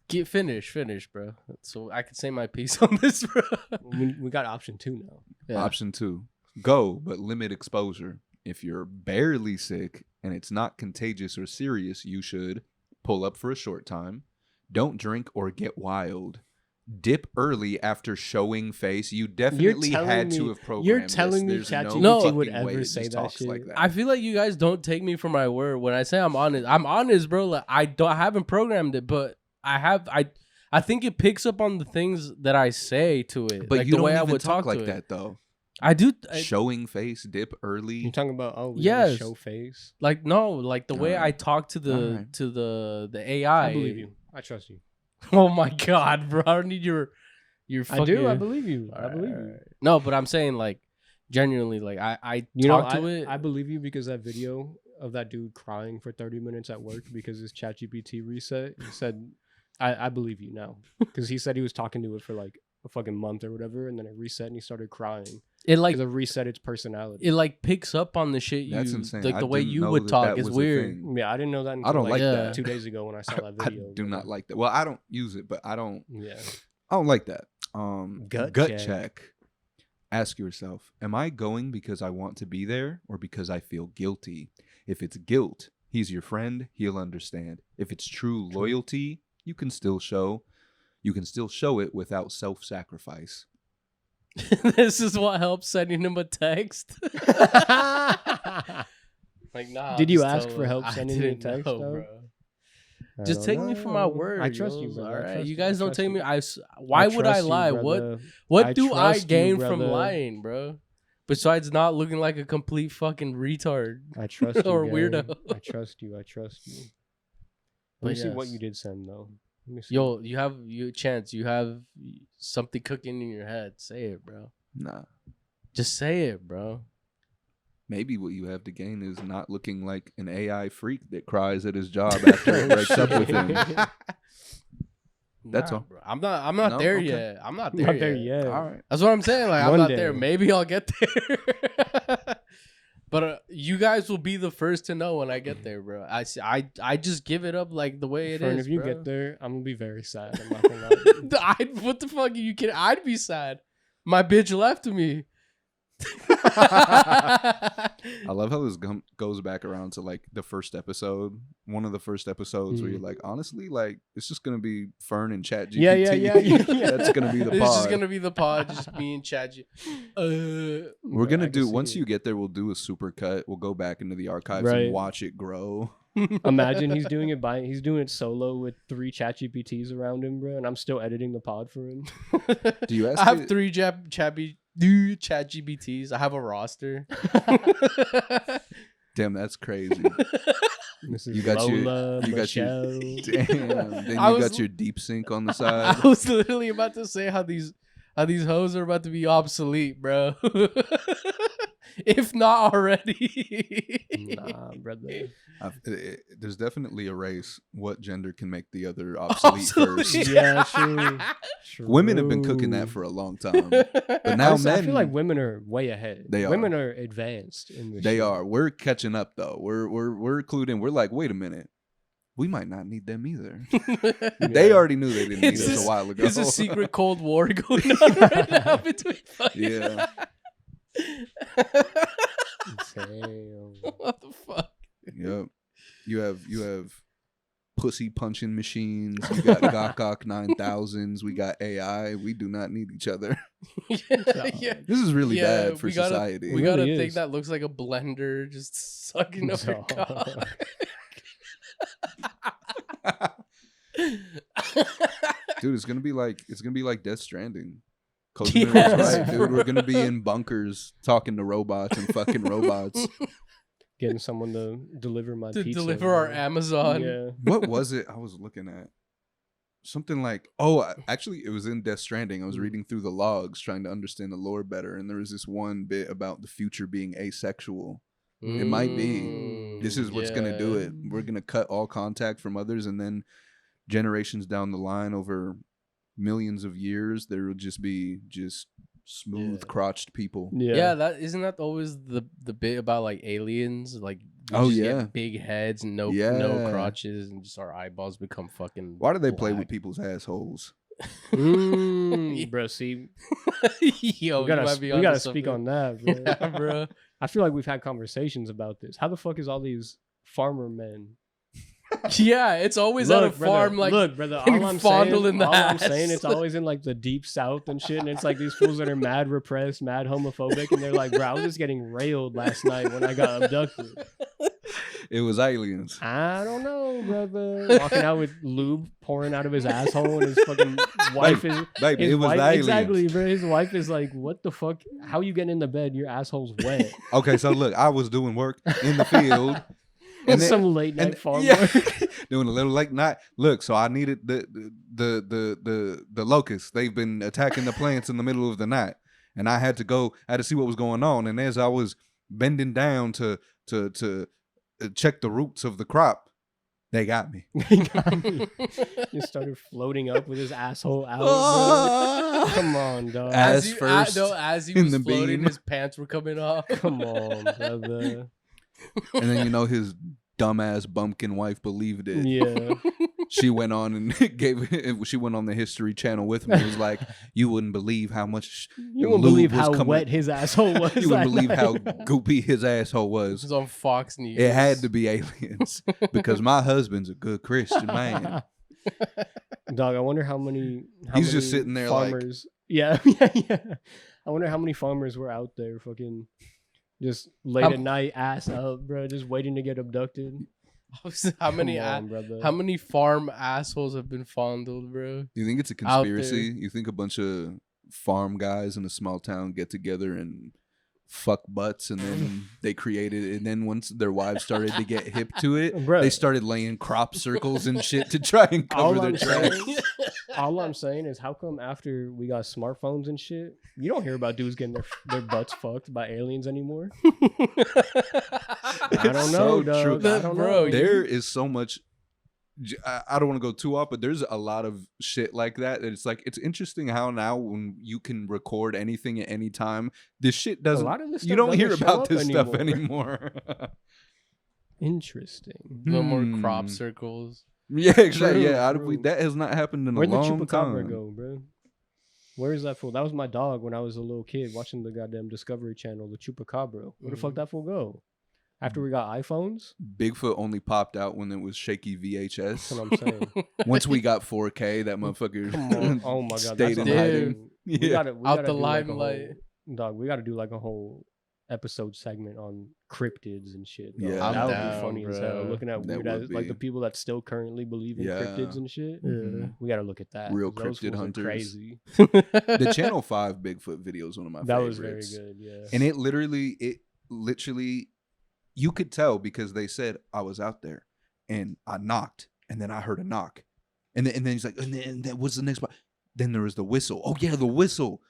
Get finish, bro. So I can say my piece on this, bro. We got option 2 now. Yeah. Option 2, go, but limit exposure. If you're barely sick and it's not contagious or serious, you should pull up for a short time. Don't drink or get wild. Dip early after showing face. You definitely telling had me- to have programmed you're telling me this. There's ChatGPT no would fucking way ever it say just that talks shit? like that. I feel like you guys don't take me for my word when I say I'm honest. I'm honest, bro. Like I haven't programmed it, but I think it picks up on the things that I say to it. But like you the don't way I even would talk talk like to that it. though. I do. Showing face, dip early. You're talking about we Yes. gotta show face. Like no, like the way I Alright. talk to the Alright. to the AI. I believe you. I trust you. Oh my god, bro! I don't need your fucking. I do. I believe you. I Alright, believe you. alright. No, but I'm saying like genuinely, like I You know, talk to it. I believe you because that video of that dude crying for 30 minutes at work because his ChatGPT reset. He said, I believe you now because he said he was talking to it for like a fucking month or whatever, and then it reset and he started crying it like because it reset its personality. it like picks up on the shit you That's insane. like I the way didn't you know would that talk that is was a weird. thing. Yeah, I didn't know that. Until I don't like like that. 2 days ago when I saw that I video. do not like that. Well, I don't use it, but I don't Yeah. like that. Gut Gut check. check. Ask yourself, am I going because I want to be there or because I feel guilty? If it's guilt, he's your friend, he'll understand. If it's true loyalty, you can still show it without self-sacrifice. This is what helps sending him a text. Like nah. Did you just ask tell for him. help I sending me a didn't text, know, though? bro. I Just don't take me for my know. word. I trust you, Yos. brother. All I right, trust you guys don't trust take you. me. Why would I trust you, lie? brother. What I do I trust you, gain from brother. lying, bro? Besides not looking like a complete fucking retard. I trust you, Or gang. weirdo. I trust you. I trust you. But Let me see what yes. you did send though. Let me see. Yo, you have chance. You have something cooking in your head. Say it, bro. Nah. Just say it, bro. Maybe what you have to gain is not looking like an AI freak that cries at his job after it breaks up with him. That's all. bro. I'm not No? there Okay. yet. I'm not there Not yet. there yet. All right. That's what I'm saying. Like I'm One not day. there. Maybe I'll get there. But you guys will be the first to know when I get there, bro. I just give it up like the way it Fern, is. if you bro. get there, I'm gonna be very sad. I'm not gonna lie. What the fuck are you kidding? I'd be sad. My bitch left me. I love how this goes back around to like the first episode, one of the first episodes where you're like, honestly, like it's just gonna be Fern and Chat GPT. Yeah. That's gonna be the This pod. is gonna be the pod, just me and Chad. We're gonna do once you get there, we'll do a super cut. We'll go back into the archives Right. and watch it grow. Imagine he's doing it solo with 3 chat GPTs around him, bro, and I'm still editing the pod for him. Do you ask I have it- 3 Chat GPTs. I have a roster. Damn, that's crazy. This is You got your- Lola, you got your- Michelle. Damn. Then I you was- got your deep sync on the side. I was literally about to say how these hoes are about to be obsolete, bro. If not already. Nah, brother. There's definitely a race. What gender can make the other obsolete first? Yeah, true. Women have been cooking that for a long time. But now Honestly, I men, feel like women are way ahead. They are. Women are advanced in this. they shit. are. We're catching up though. We're clued in. We're like, wait a minute. We might not need them either. They already knew they didn't need It's us just- a while ago. It's a secret Cold War going on right now between fucking. Yeah. Damn. What the fuck? Yep. You have pussy punching machines. You got Gokok 9000s. We got AI. We do not need each other. Yeah. This is really Yeah, bad for we got a- society. We It got a really thing is. that looks like a blender just sucking up your No. cock. Dude, it's gonna be like Death Stranding. Yes. Cozumel was right, dude. We're gonna be in bunkers talking to robots and fucking robots. Getting someone to deliver my To pizza. deliver our bro. Amazon. Yeah. What was it I was looking at? Something like, actually, it was in Death Stranding. I was reading through the logs trying to understand the lore better, and there was this one bit about the future being asexual. It might be. This is what's gonna do it. We're gonna cut all contact from others, and then generations down the line, over millions of years, there will just be smooth crotched people. Yeah. Yeah, that isn't that always the bit about like aliens, like We get big heads and no Yeah. crotches, and just our eyeballs become fucking. Why do they play with black. people's assholes? Bro, see, Yo, we gotta speak on that, bro. Yeah, bro. I feel like we've had conversations about this. How the fuck is all these farmer men? Yeah, it's always at a farm. Like, look, brother. I'm saying, I'm saying, it's always in like the deep south and shit. And it's like these fools that are mad repressed, mad homophobic, and they're like, bro, I was just getting railed last night when I got abducted. It was aliens. I don't know, brother. Walking out with lube pouring out of his asshole, and his fucking wife is. Baby, His it was wife, aliens. exactly, bro. His wife is like, "What the fuck? How you getting in the bed? Your asshole's wet." Okay, so look, I was doing work in the field. And some late night farm work. Doing a little late night. Look, so I needed the locusts. They've been attacking the plants in the middle of the night, and I had to see what was going on. And as I was bending down to check the roots of the crop, they got me. He started floating up with his asshole out. Bro. Come on, dog. As he in was the floating, beam. his pants were coming off. Come on, brother. And then his dumbass bumpkin wife believed it. Yeah. She went on and she went on the History Channel with me. It was like, you wouldn't believe how much You wouldn't believe how coming. wet his asshole was. You wouldn't believe how goopy his asshole It was. was on Fox News. It had to be aliens because my husband's a good Christian man. Dog, I wonder how many He's just sitting there farmers. Yeah. I wonder how many farmers were out there fucking just late at night, ass up, bro, just waiting to get abducted. How many farm assholes have been fondled, bro? Do you think it's a conspiracy? You think a bunch of farm guys in a small town get together and fuck butts, and then they created it, and then once their wives started to get hip to it, Bruh. they started laying crop circles and shit to try and cover their tracks. All I'm saying is, how come after we got smartphones and shit, you don't hear about dudes getting their butts fucked by aliens anymore? I don't know, dog. I don't know. There is so much. I don't want to go too off, but there's a lot of shit like that. And it's like, it's interesting how now when you can record anything at any time, this shit doesn't. A lot of this you stuff don't hear doesn't about show this up stuff anymore. Interesting. No more crop circles. Yeah, exactly. True, yeah, true. that has not happened in Where'd a long the chupacabra time. go, bro? Where is that fool? That was my dog when I was a little kid watching the goddamn Discovery Channel, the chupacabra. Where the fuck that fool go? After we got iPhones? Bigfoot only popped out when it was shaky VHS. That's what I'm saying. Once we got 4K, that motherfucker Come on. Oh my god. stayed in That's hiding. we Yeah. gotta Out the do like a limelight. dog, we gotta do like a whole episode segment on cryptids and shit. Dog. Yeah. that I'm would down, be funny as bro. hell. Looking at That weird would ass, like be. the people that still currently believe in Yeah. cryptids and shit. Yeah. We gotta look at that. Real 'cause those cryptid fools are hunters. Crazy. The Channel 5 Bigfoot video is one of my That favorites. was very good, yeah. And it literally, you could tell because they said I was out there and I knocked and then I heard a knock. And then he's like, and then what's the next part? Then there was the whistle. Oh yeah, the whistle.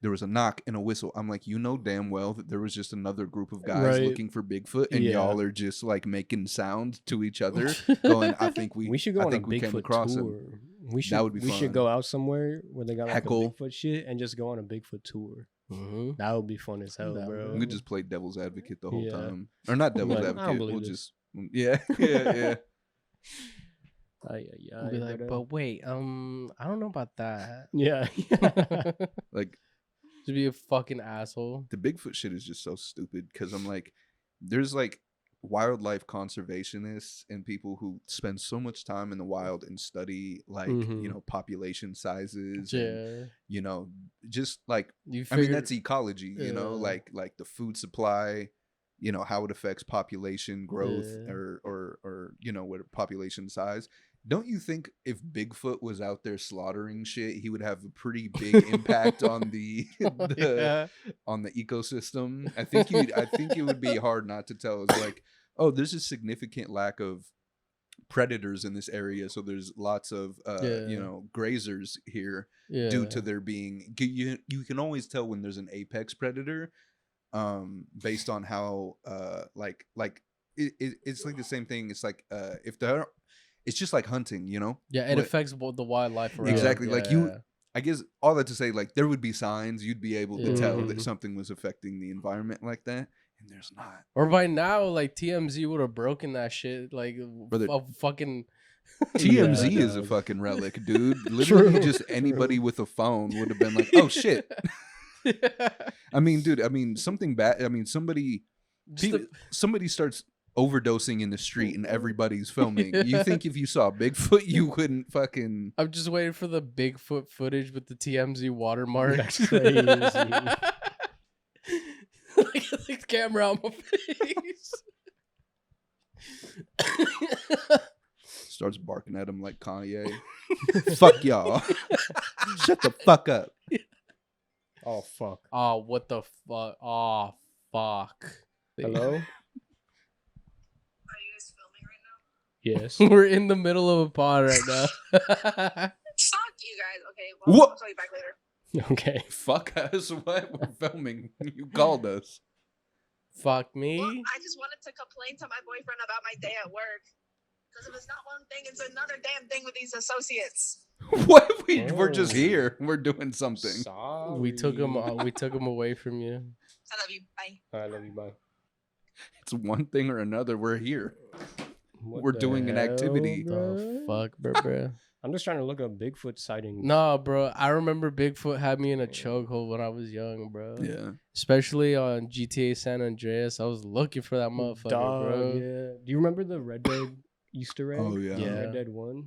There was a knock and a whistle. I'm like, damn well that there was just another group of guys Right. looking for Bigfoot, and Yeah. y'all are just like making sound to each other, going, I think we should go I on a think we came Bigfoot across him. tour. We should. That would be we fun. should go out somewhere where they got like Heckle. a Bigfoot shit and just go on a Bigfoot tour. Mhm. That would be fun as hell, That bro. would We could just play devil's advocate the whole Yeah. time, or not devil's Like, I don't advocate. believe We'll this. just yeah. Be like, but wait, I don't know about that. yeah. Like To be a fucking asshole. the Bigfoot shit is just so stupid because I'm like, there's like wildlife conservationists and people who spend so much time in the wild and study like Mhm. population sizes, Yeah. and, just like You I mean figure that's ecology, Yeah. like the food supply, how it affects population growth Yeah. or what population size. Don't you think if Bigfoot was out there slaughtering shit, he would have a pretty big impact on the Yeah. on the ecosystem? I think it would be hard not to tell. It's like, oh, there's a significant lack of predators in this area, so there's lots of grazers here Yeah. due to there being you can always tell when there's an apex predator based on how it's like the same thing. It's like if there it's just like hunting, Yeah, it affects the wildlife around. Exactly, like you- Yeah. I guess all that to say, like, there would be signs you'd be able to tell that Mhm. something was affecting the environment like that. and there's not. Or by now, like TMZ would have broken that shit. Like Brother, fucking TMZ Yeah, is a dog. fucking relic, dude. Literally, just anybody with a phone would have been like, "Oh shit." I mean, dude. I mean, something bad. I mean, somebody starts overdosing in the street and everybody's filming. You think if you saw Bigfoot, you wouldn't fucking? I'm just waiting for the Bigfoot footage with the TMZ watermark. That's crazy. Like the camera on my face. Starts barking at him like Kanye. Fuck y'all. Shut the fuck up. Oh fuck. Oh, what the fuck? Oh, fuck. Hello. Are you guys filming right now? Yes. We're in the middle of a pod right now. Fuck you guys. Okay, well, What? I'll call you back later. Okay. Fuck us. What? We're filming. You called us. Fuck me. Well, I just wanted to complain to my boyfriend about my day at work. Because if it's not one thing, it's another damn thing with these associates. What? We're just Oh. here. We're doing something. Sorry. We took him away from you. I love you. Bye. I love you. Bye. It's one thing or another. We're here. What We're the doing an activity. hell, The bro? fuck, bro. I'm just trying to look up Bigfoot sightings. No, bro. I remember Bigfoot had me in a chokehold when I was young, bro. Yeah. Especially on GTA San Andreas. I was looking for that motherfucker, Dog, bro. yeah. Do you remember the Red Dead Easter egg? Oh yeah. Yeah. Red Dead 1?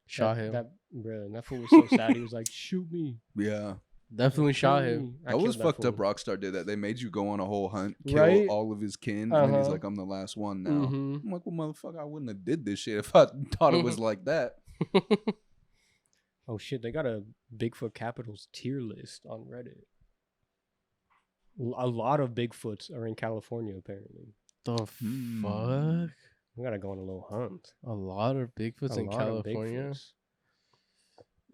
Shot him. That fool was so sad. He was like, shoot me. Yeah. Definitely shot Shoot him. me. I That was killed fucked up. fool. Rockstar did that. They made you go on a whole hunt, kill Right? all of his kin, and then he's Uh-huh. like, "I'm the last one now." Mhm. I'm like, "Well, motherfucker, I wouldn't have did this shit if I thought it was like that." Oh shit, they got a Bigfoot Capitals tier list on Reddit. A lot of Bigfoots are in California, apparently. The Hmm. fuck? We gotta go on a little hunt. A lot of Bigfoots A in lot of California. Bigfoots.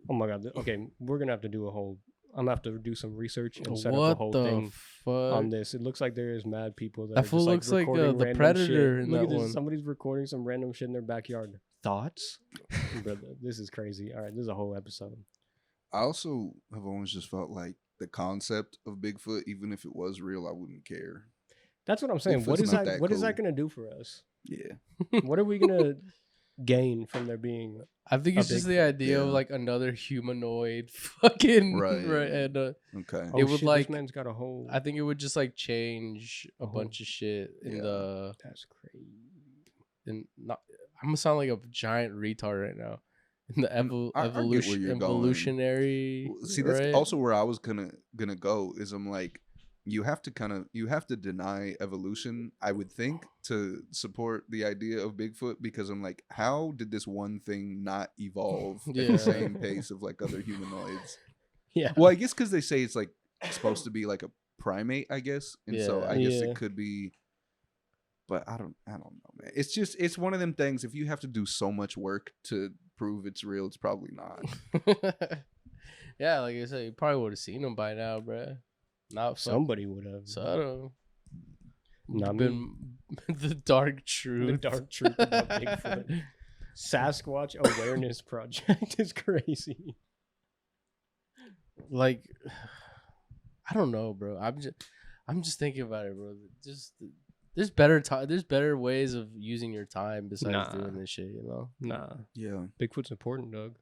Oh my god. Okay, we're gonna have to do a whole. I'm gonna have to do some research and set up a What whole the thing fuck? on this. It looks like there is mad people that That are fool just, like, looks like, recording the random Predator shit. in Look that at this. one. Somebody's recording some random shit in their backyard. Thoughts? Brother, this is crazy. All right, this is a whole episode. I also have always just felt like the concept of Bigfoot, even if it was real, I wouldn't care. That's what I'm saying. What Bigfoot's is not that? that What is cool. that gonna do for us? Yeah. What are we gonna gain from there being? I think a it's just the Bigfoot, idea of yeah. like another humanoid fucking Right. And Okay. Oh It would, shit, like- this man's got a whole. I think it would just like change a Oh. bunch of shit in Yeah. the That's crazy. in not. I'm gonna sound like a giant retard right now. In the I get where evolution you're going. evolutionary. See, that's right? also where I was gonna go. Is I'm like, you have to deny evolution, I would think, to support the idea of Bigfoot, because I'm like, how did this one thing not evolve at Yeah. the same pace of like other humanoids? Yeah. Well, I guess because they say it's like supposed to be like a primate, I guess, and so Yeah. I guess Yeah. it could be. But I don't know, man. It's one of them things. If you have to do so much work to prove it's real, it's probably not. Yeah, like I said, you probably would have seen him by now, bruh. Not fuck- Somebody would have. So I don't. Not me. Been the dark The truth. dark truth about Bigfoot. Sasquatch Awareness Project is crazy. Like, I don't know, bro. I'm just thinking about it, bro. Just there's better time. There's better ways of using your time besides Nah. doing this shit. You know. Nah, Yeah. Bigfoot's important, Doug.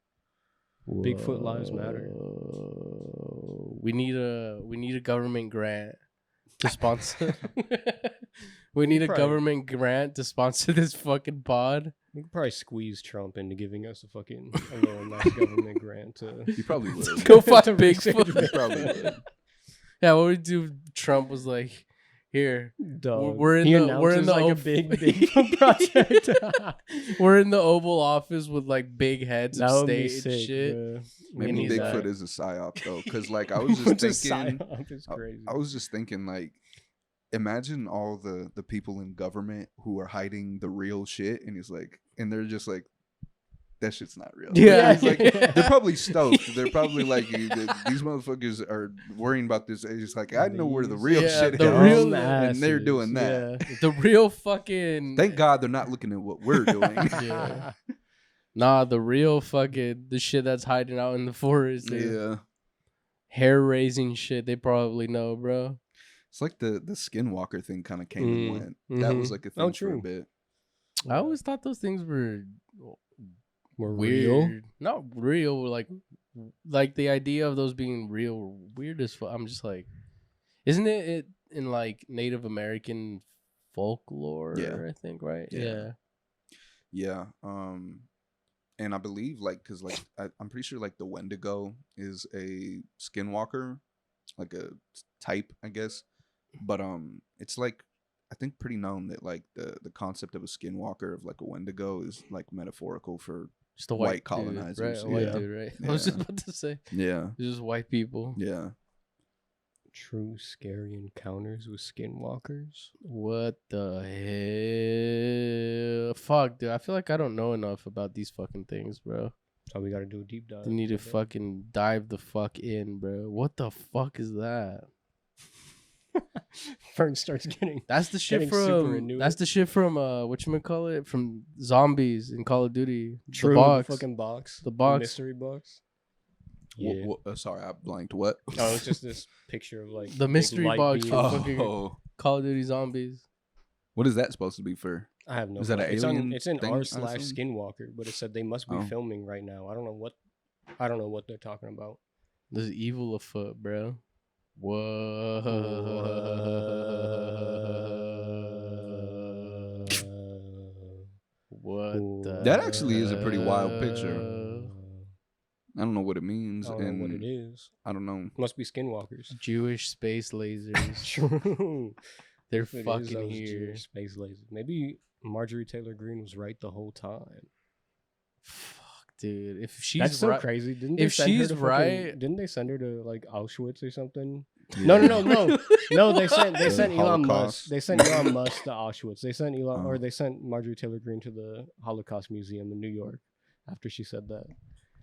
Bigfoot lives matter. We need a government grant to sponsor. We need a Probably- government grant to sponsor this fucking pod. We could probably squeeze Trump into giving us a little nice government grant to You probably would. Go find to research Bigfoot. You probably would. Yeah, what we do? Trump was like, "Here, Dog. We're in he the- we're in announces, the like op- a big Bigfoot project. we're in the Oval Office with like big heads That of would be state sick, and shit." bro. We Maybe need Bigfoot that. is a psyop though, because like I was just What's a thinking. psyop? It's crazy. I was just thinking, like, imagine all the people in government who are hiding the real shit, and he's like, and they're just like, that shit's not real. Yeah. He's like, they're probably stoked. They're probably like, these motherfuckers are worrying about this. It's just like, I know where the real Yeah, shit the is, real- and they're doing that. Yeah. The real fucking Thank God they're not looking at what we're doing. Yeah. Nah, the real fucking the shit that's hiding out in the forest. Yeah. Hair raising shit. They probably know, bro. It's like the skinwalker thing kind of came and went. That was like a thing Oh, for a true. bit. I always thought those things were More weird. real. Not real, like the idea of those being real weird as fuck. I'm just like, isn't it in like Native American folklore? Yeah. I think, right? Yeah. Yeah. And I believe like, cause like I'm pretty sure like the Wendigo is a skinwalker, like a type, I guess. But it's like I think pretty known that like the concept of a skinwalker of like a Wendigo is like metaphorical for Just a white dude, colonizers. right? A white Yeah. dude, right? I was Yeah. just about to say, Yeah. it's just white people. Yeah. True scary encounters with skinwalkers. What the hell? Fuck, dude. I feel like I don't know enough about these fucking things, bro. So we got to do a deep dive. I need to with it. fucking dive the fuck in, bro. What the fuck is that? Fern starts getting. That's the shit Getting super from. into That's it. the shit from. Whatchamacallit? From zombies in Call of Duty. True, The box. fucking box. The box. Mystery box. Yeah. Sorry, I blanked. What? Oh, it's just this picture of like The big mystery light box beam. from fucking Oh, Call of Duty zombies. what is that supposed to be for? I have no. Is that clue. an It's alien It's in thing, I r// assume? Skinwalker, but it said they must be Oh. filming right now. I don't know what. I don't know what they're talking about. There's evil afoot, bro. What? What the? That actually is a pretty wild picture. hell? I don't know what it means, I don't know and what it is. I don't know. Must be skinwalkers. Jewish space lasers. True. They're If it is fucking those here. Jewish space lasers. Maybe Marjorie Taylor Greene was right the whole time. Fuck, dude. If she's That's so right, crazy. Didn't if they send her she's to right- didn't they send her to like Auschwitz or something? Yeah. No. They sent The Elon Musk. Holocaust. They sent Elon Musk to Auschwitz. They sent Oh. or they sent Marjorie Taylor Greene to the Holocaust Museum in New York after she said that.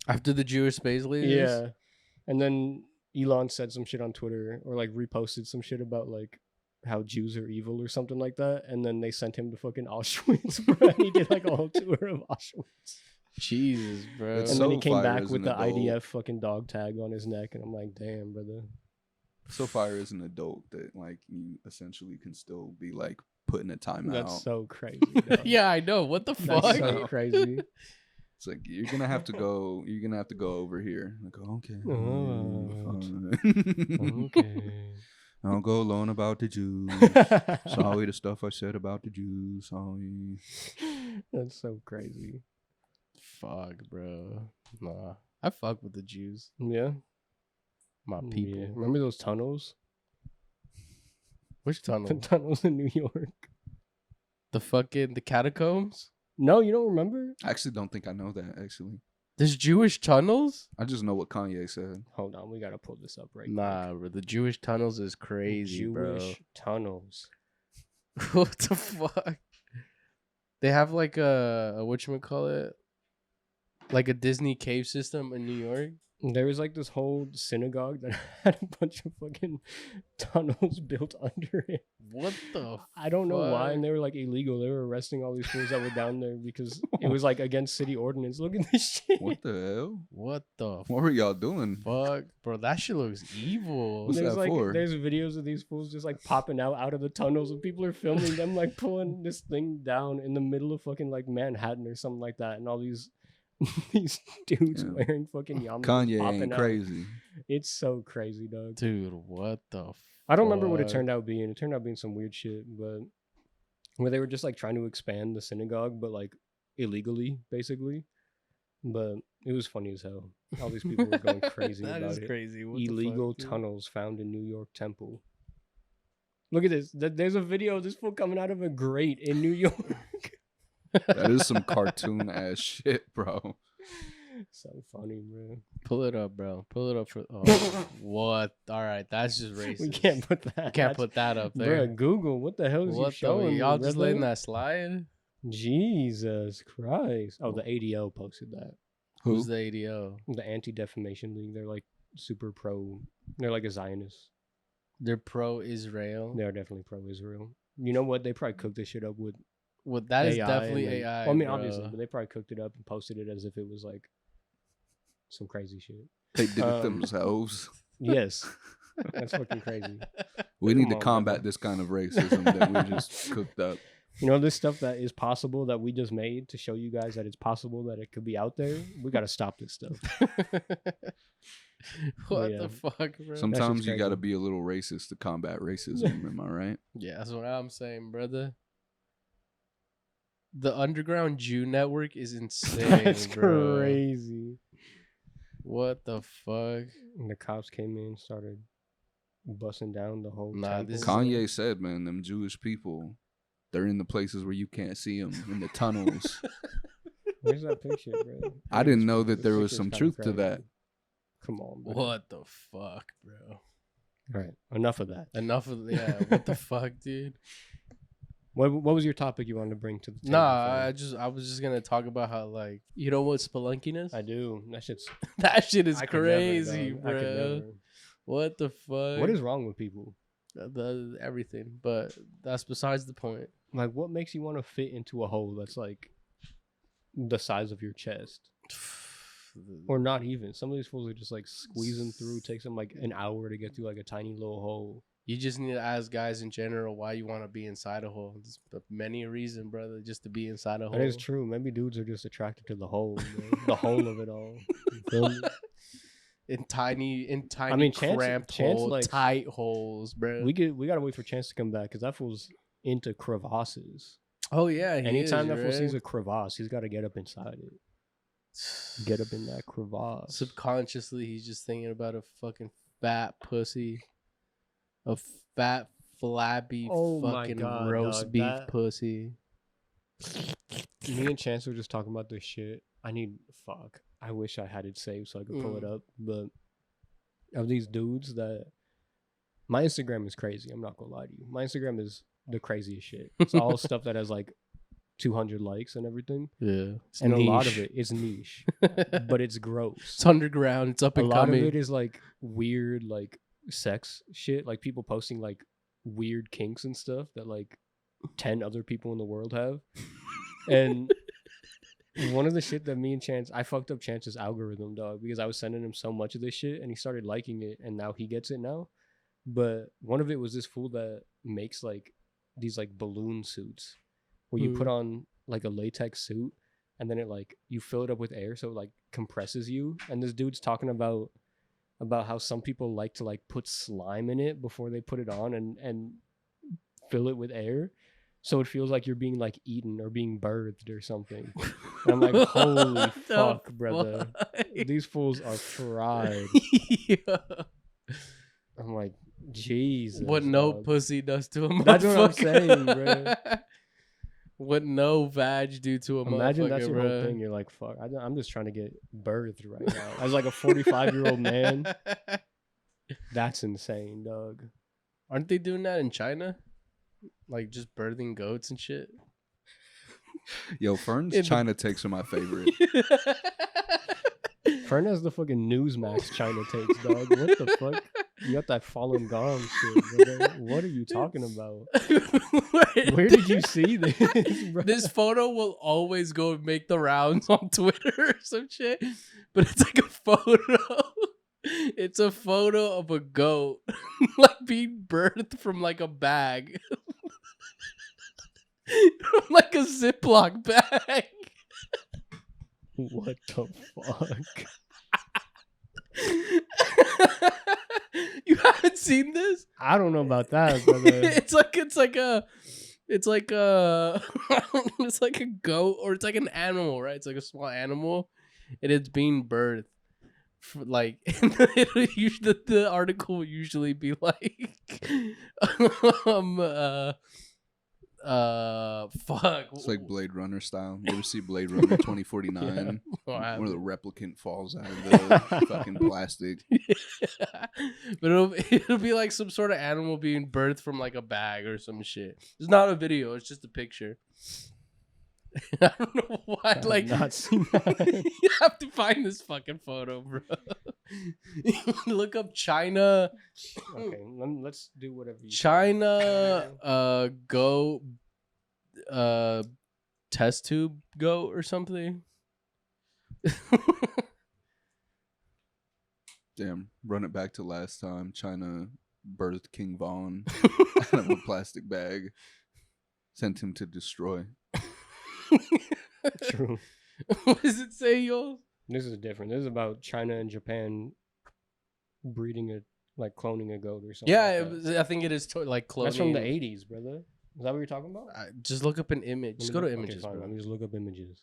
after the Jewish space lasers. Yeah. And then Elon said some shit on Twitter or like reposted some shit about like how Jews are evil or something like that. And then they sent him to fucking Auschwitz, bro. And he did like a whole tour of Auschwitz. Jesus, bro. It's And so then he came fire back as with an the adult. IDF fucking dog tag on his neck. And I'm like, damn, brother. So fire as an adult that like you essentially can still be like put in a timeout. That's so crazy. dog. Yeah, I know. What the fuck? That's so crazy. It's like you're gonna have to go. You're gonna have to go over here. Like, okay, Oh, fine. Okay. I'll go alone about the Jews. Sorry, the stuff I said about the Jews. Sorry. That's so crazy. Fuck, bro. Nah, I fuck with the Jews. Yeah. My people. Yeah. Remember those tunnels? Which The tunnel? tunnels in New York. The catacombs? No, you don't remember? I actually don't think I know that. Actually, There's Jewish tunnels? I just know what Kanye said. Hold on, we gotta pull this up right Nah, bro. The Jewish tunnels is quick. crazy, Jewish tunnels. bro. What the fuck? They have like a whatchamacallit? Like a Disney cave system in New York? There was like this whole synagogue that had a bunch of fucking tunnels built under it. What the I don't know why, fuck? and they were like illegal. They were arresting all these fools that were down there because it was like against city ordinance. Look at this shit. What the hell? What the What were y'all doing? fuck? Bro, that shit looks evil. What's There's that like for? there's videos of these fools just like popping out of the tunnels, and people are filming them like pulling this thing down in the middle of fucking like Manhattan or something like that, and all these these dudes Yeah. wearing fucking yarmulkes Kanye popping ain't out. crazy. It's so crazy, dog. Dude, what the I don't remember what it fuck? turned out being. It turned out being some weird shit, but where they were just like trying to expand the synagogue, but like illegally, basically. But it was funny as hell. All these people were going crazy That about is it. crazy. What the Illegal fuck, dude? tunnels found in New York temple. Look at this. There's a video of this fool coming out of a grate in New York. That is some cartoon ass shit, bro. So funny, bro. Pull it up, bro. Pull it up for. Oh, what? All right, that's just racist. We can't put that. You can't That's- put that up there. Bruh, Google. What the hell is you What the? showing me, Y'all just brother? letting that slide? Jesus Christ. Oh, the ADO posted that. Who? Who's the ADO? The Anti-Defamation League. They're like super pro. They're like a Zionist. They're pro-Israel. They're definitely pro-Israel. You know what? They probably cooked this shit up with Well, that is AI definitely and then- AI. Well, I mean, bro. obviously, but they probably cooked it up and posted it as if it was like some crazy shit. They did it Um, themselves. Yes. That's fucking crazy. We need to Come on, combat brother. this kind of racism that we just cooked up. You know, this stuff that is possible that we just made to show you guys that it's possible that it could be out there. We got to stop this stuff. What Yeah. the fuck, bro? Sometimes you crazy. got to be a little racist to combat racism. Am I right? Yeah, that's what I'm saying, brother. The Underground Jew Network is insane, That's bro. crazy. What the fuck? And the cops came in and started busting down the whole Nah, temple. this is- Kanye said, man, them Jewish people, they're in the places where you can't see them, in the tunnels. Where's that picture, bro? I didn't know This that there was picture's some kinda truth to crazy. that. Come on, bro. What the fuck, bro? All right, enough of that. Enough of what the fuck, dude? What was your topic you wanted to bring to the table? Nah, Fran? I was just gonna talk about how, like, you know what spelunking is? I do. That shit's That shit is I could never, crazy, dog. I could bro. never. What the fuck? What is wrong with people? Everything? But that's besides the point. Like, what makes you want to fit into a hole that's like the size of your chest, or not even? Some of these fools are just like squeezing through. Takes them like an hour to get through like a tiny little hole. You just need to ask guys in general why you want to be inside a hole. There's many a reason, brother, just to be inside a hole. That is true. Maybe dudes are just attracted to the hole, bro. The whole of it all. You feel me? in tiny, I mean, Chance- cramped Chance hole, likes- tight holes, bro. We gotta wait for Chance to come back because that fool's into crevasses. Oh yeah, he Anytime is, that fool sees right? a crevasse, he's got to get up inside it. Get up in that crevasse. Subconsciously, he's just thinking about a fucking fat pussy, a fat flabby Oh my fucking God, roast dog, beef that- pussy. Me and Chance were just talking about this shit. I wish I had it saved so I could pull it up. But of these dudes that my Instagram is crazy. I'm not gonna lie to you. My Instagram is the craziest shit. It's all stuff that has like 200 likes and everything. Yeah, And a lot of it is niche, but it's gross. it's underground. It's up A and lot coming. of it is like weird, like sex shit. Like people posting like weird kinks and stuff that like 10 other people in the world have. And one of the shit that me and Chance, I fucked up Chance's algorithm, dog, because I was sending him so much of this shit and he started liking it and now he gets it now. But one of it was this fool that makes like these like balloon suits where you put on like a latex suit and then it like you fill it up with air so it like compresses you. And this dude's talking about how some people like to like put slime in it before they put it on and fill it with air. So it feels like you're being like eaten or being birthed or something. And I'm like, holy What the fuck, brother. fuck? These fools are fried. Yeah. I'm like, Jesus. What no dog. pussy does to a motherfucker. That's what I'm saying, bro. What no vag do to a Imagine motherfucker, that's your bro. whole thing. You're like, fuck, I'm just trying to get birthed right now. As like a 45-year-old man, that's insane, dog. Aren't they doing that in China? Like just birthing goats and shit? Yo, Fern's In the- China takes are my favorite. Fern has the fucking Newsmax China takes, dog. What the fuck? You got that Falun Gong shit, brother. What are you talking about? Where did you see this, bro? This photo will always go and make the rounds on Twitter or some shit. But it's like a photo. It's a photo of a goat like being birthed from like a bag. From like a Ziploc bag. What the fuck? You haven't seen this? I don't know about that, brother. it's like a it's like a goat, or it's like an animal, right? It's like a small animal and it's being birthed. Like the article will usually be like fuck. It's like Blade Runner style. You ever see Blade Runner 2049? Yeah. Where the replicant falls out of the fucking plastic. But it'll be like some sort of animal being birthed from like a bag or some shit. It's not a video, it's just a picture. I don't know why. I have Like, not seen that. you have to find this fucking photo, bro. Look up China. Okay, let's do whatever you China, goat, test tube goat or something. Damn, run it back to last time. China birthed King Von out of a plastic bag, sent him to destroy. True. What does it say, yo? This is different. This is about China and Japan breeding cloning a goat or something. Yeah, like that. I think it is like cloning. That's from the 80s, brother. Is that what you're talking about? Just look up an image. Just go to images, fine. bro. Let me just look up images.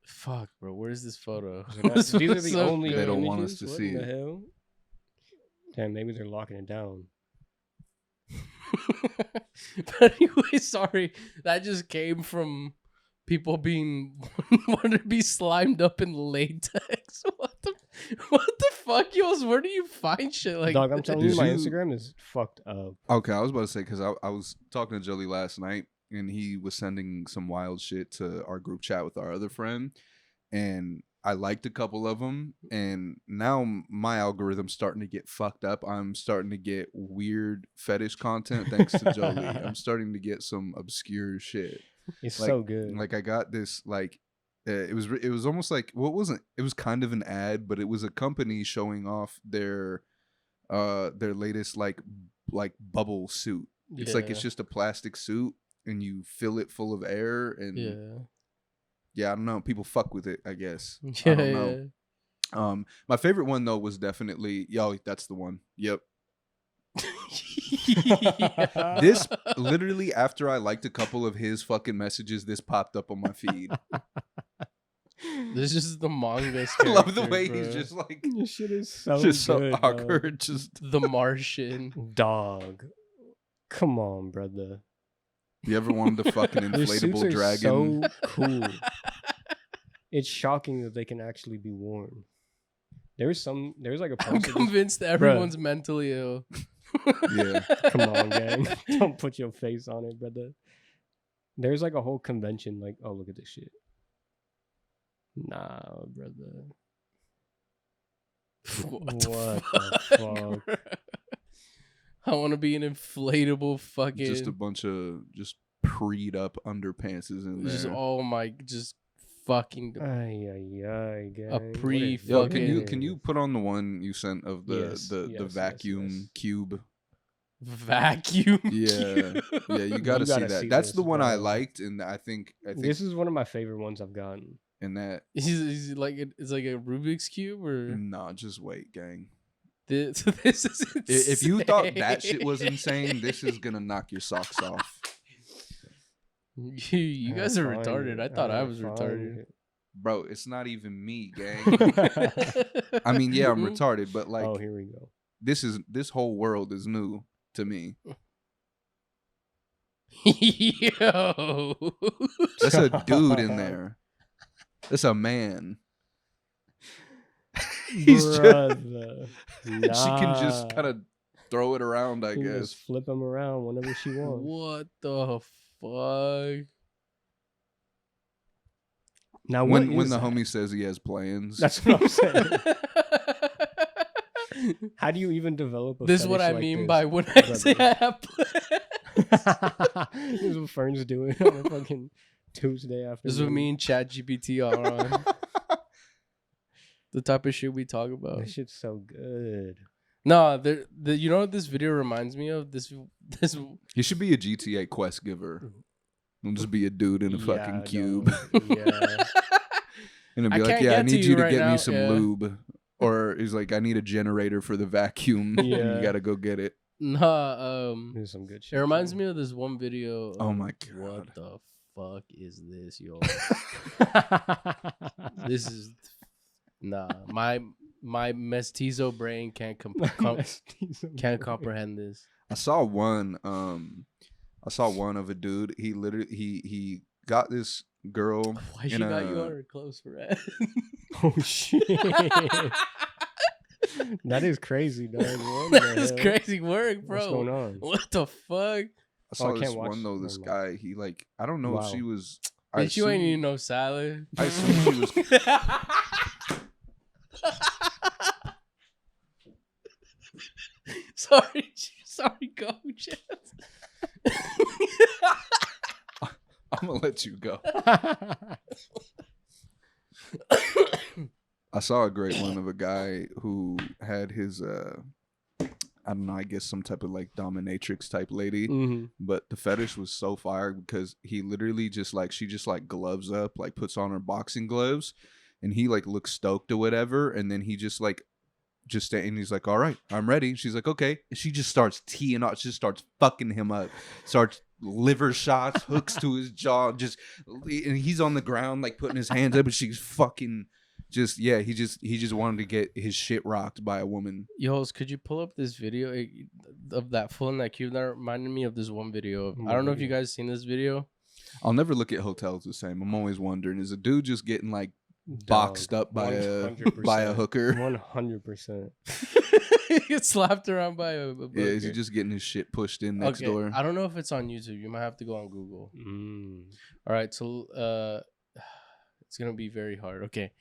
Fuck, bro. Where's this photo? These are the So only They don't images? want us to What see in the it. hell? Damn, maybe they're locking it down. But anyway, sorry. That just came from people being wanting to be slimed up in latex. What the fuck, yo? Where do you find shit like Dog, I'm that? telling you, my you- Instagram is fucked up. Okay, I was about to say, because I was talking to Jolie last night, and he was sending some wild shit to our group chat with our other friend, and I liked a couple of them, and now my algorithm's starting to get fucked up. I'm starting to get weird fetish content thanks to Jolie. I'm starting to get some obscure shit. It's Like- so good. Like I got this it was almost like, well, it was kind of an ad, but it was a company showing off their latest like bubble suit. It's like it's Yeah. just a plastic suit and you fill it full of air and yeah, I don't know, people fuck with it, I guess. I don't know. My favorite one though was definitely that's the one. Yep. This literally after I liked a couple of his fucking messages, this popped up on my feed. This is the manga. I love the character, way bro. he's just like This shit is so just so good, awkward. Just the Martian. Dog. Come on, brother. you ever wanted a fucking Their suits inflatable are dragon? so cool. It's shocking that they can actually be worn. There's like a I'm poster. convinced that everyone's mentally ill. Yeah. Come on, gang. Don't put your face on it, brother. There's like a whole convention, like, oh, look at this shit. Nah, brother. What the What fuck, the fuck? bro? I want to be an inflatable fucking. Just a bunch of just preed up underpantses in there. Just oh my, just fucking Ay, gang. A What is pre- Yo, fucking- can you put on the one you sent of the Yes, the yes, vacuum yes. cube? vacuum. Yeah, yeah, you gotta see gotta that. see That's this, the one I bro. liked, and I think This is one of my favorite ones I've gotten. in that. He's like it's like a Rubik's cube or Nah, just wait, gang. this. This is If you thought that insane. shit was insane, this is gonna knock your socks off, You guys are Find retarded. it. I thought I I'll was find retarded. bro. It's not even me, gang. it. I mean, yeah, I'm retarded, but like Oh, here we go. this whole world is new to me. Yo. That's a dude in there. That's a man. He's just Brother. she can just Nah. kind of throw it around, I She can guess. just flip them around whenever she wants. What the fuck? Now, When what is the that? homie says he has plans, That's what I'm saying. How do you even develop a This is what fetish I like mean this, by when I say brother? I have plans. This is what Fern's doing on a fucking Tuesday afternoon. This is what me and ChatGPT are on. The type of shit we talk about. This shit's so good. No, you know what this video reminds me of? This he should be a GTA quest giver. He'll just be a dude in a fucking Yeah, cube, dog. Yeah. and he'll I be like, can't "Yeah, I get to need you you to right get now, me some yeah. lube." Or he's like, "I need a generator for the vacuum. and Yeah. you gotta go get it." nah, There's some good shit. it reminds me of this one video. Oh of my What God. the fuck is this, yo? This is nah. My mestizo brain can't can't comprehend this. I saw one of a dude. He literally he got this girl. Why she in got you a- on her close friend? Oh shit. That is crazy, dog. What That the is hell? crazy work, bro. What's going on? What the fuck? I saw I this can't watch- one though. This never mind. guy, he like, I don't know Wow. if she was. I Bitch, you ain't assume- even no salad. I assume she was. Sorry, go, Chance. I'm gonna let you go. I saw a great one of a guy who had his I don't know, I guess some type of like dominatrix type lady, but the fetish was so fire because he literally just like, she just like gloves up, like puts on her boxing gloves, and he like looks stoked or whatever, and then he just like and he's like, all right, I'm ready. She's like, okay. And she just starts teeing off, just starts fucking him up, starts liver shots, hooks to his jaw, and he's on the ground like putting his hands up, and she's fucking he just wanted to get his shit rocked by a woman. Yos, could you pull up this video of that fool in that cube? That reminded me of this one video. I don't know if you guys seen this video. I'll never look at hotels the same. I'm always wondering, is a dude just getting like boxed up by a hooker? 100%. He gets slapped around by a hooker. Yeah, is he just getting his shit pushed in next door? I don't know if it's on YouTube. You might have to go on Google. All right, so it's gonna be very hard. Okay,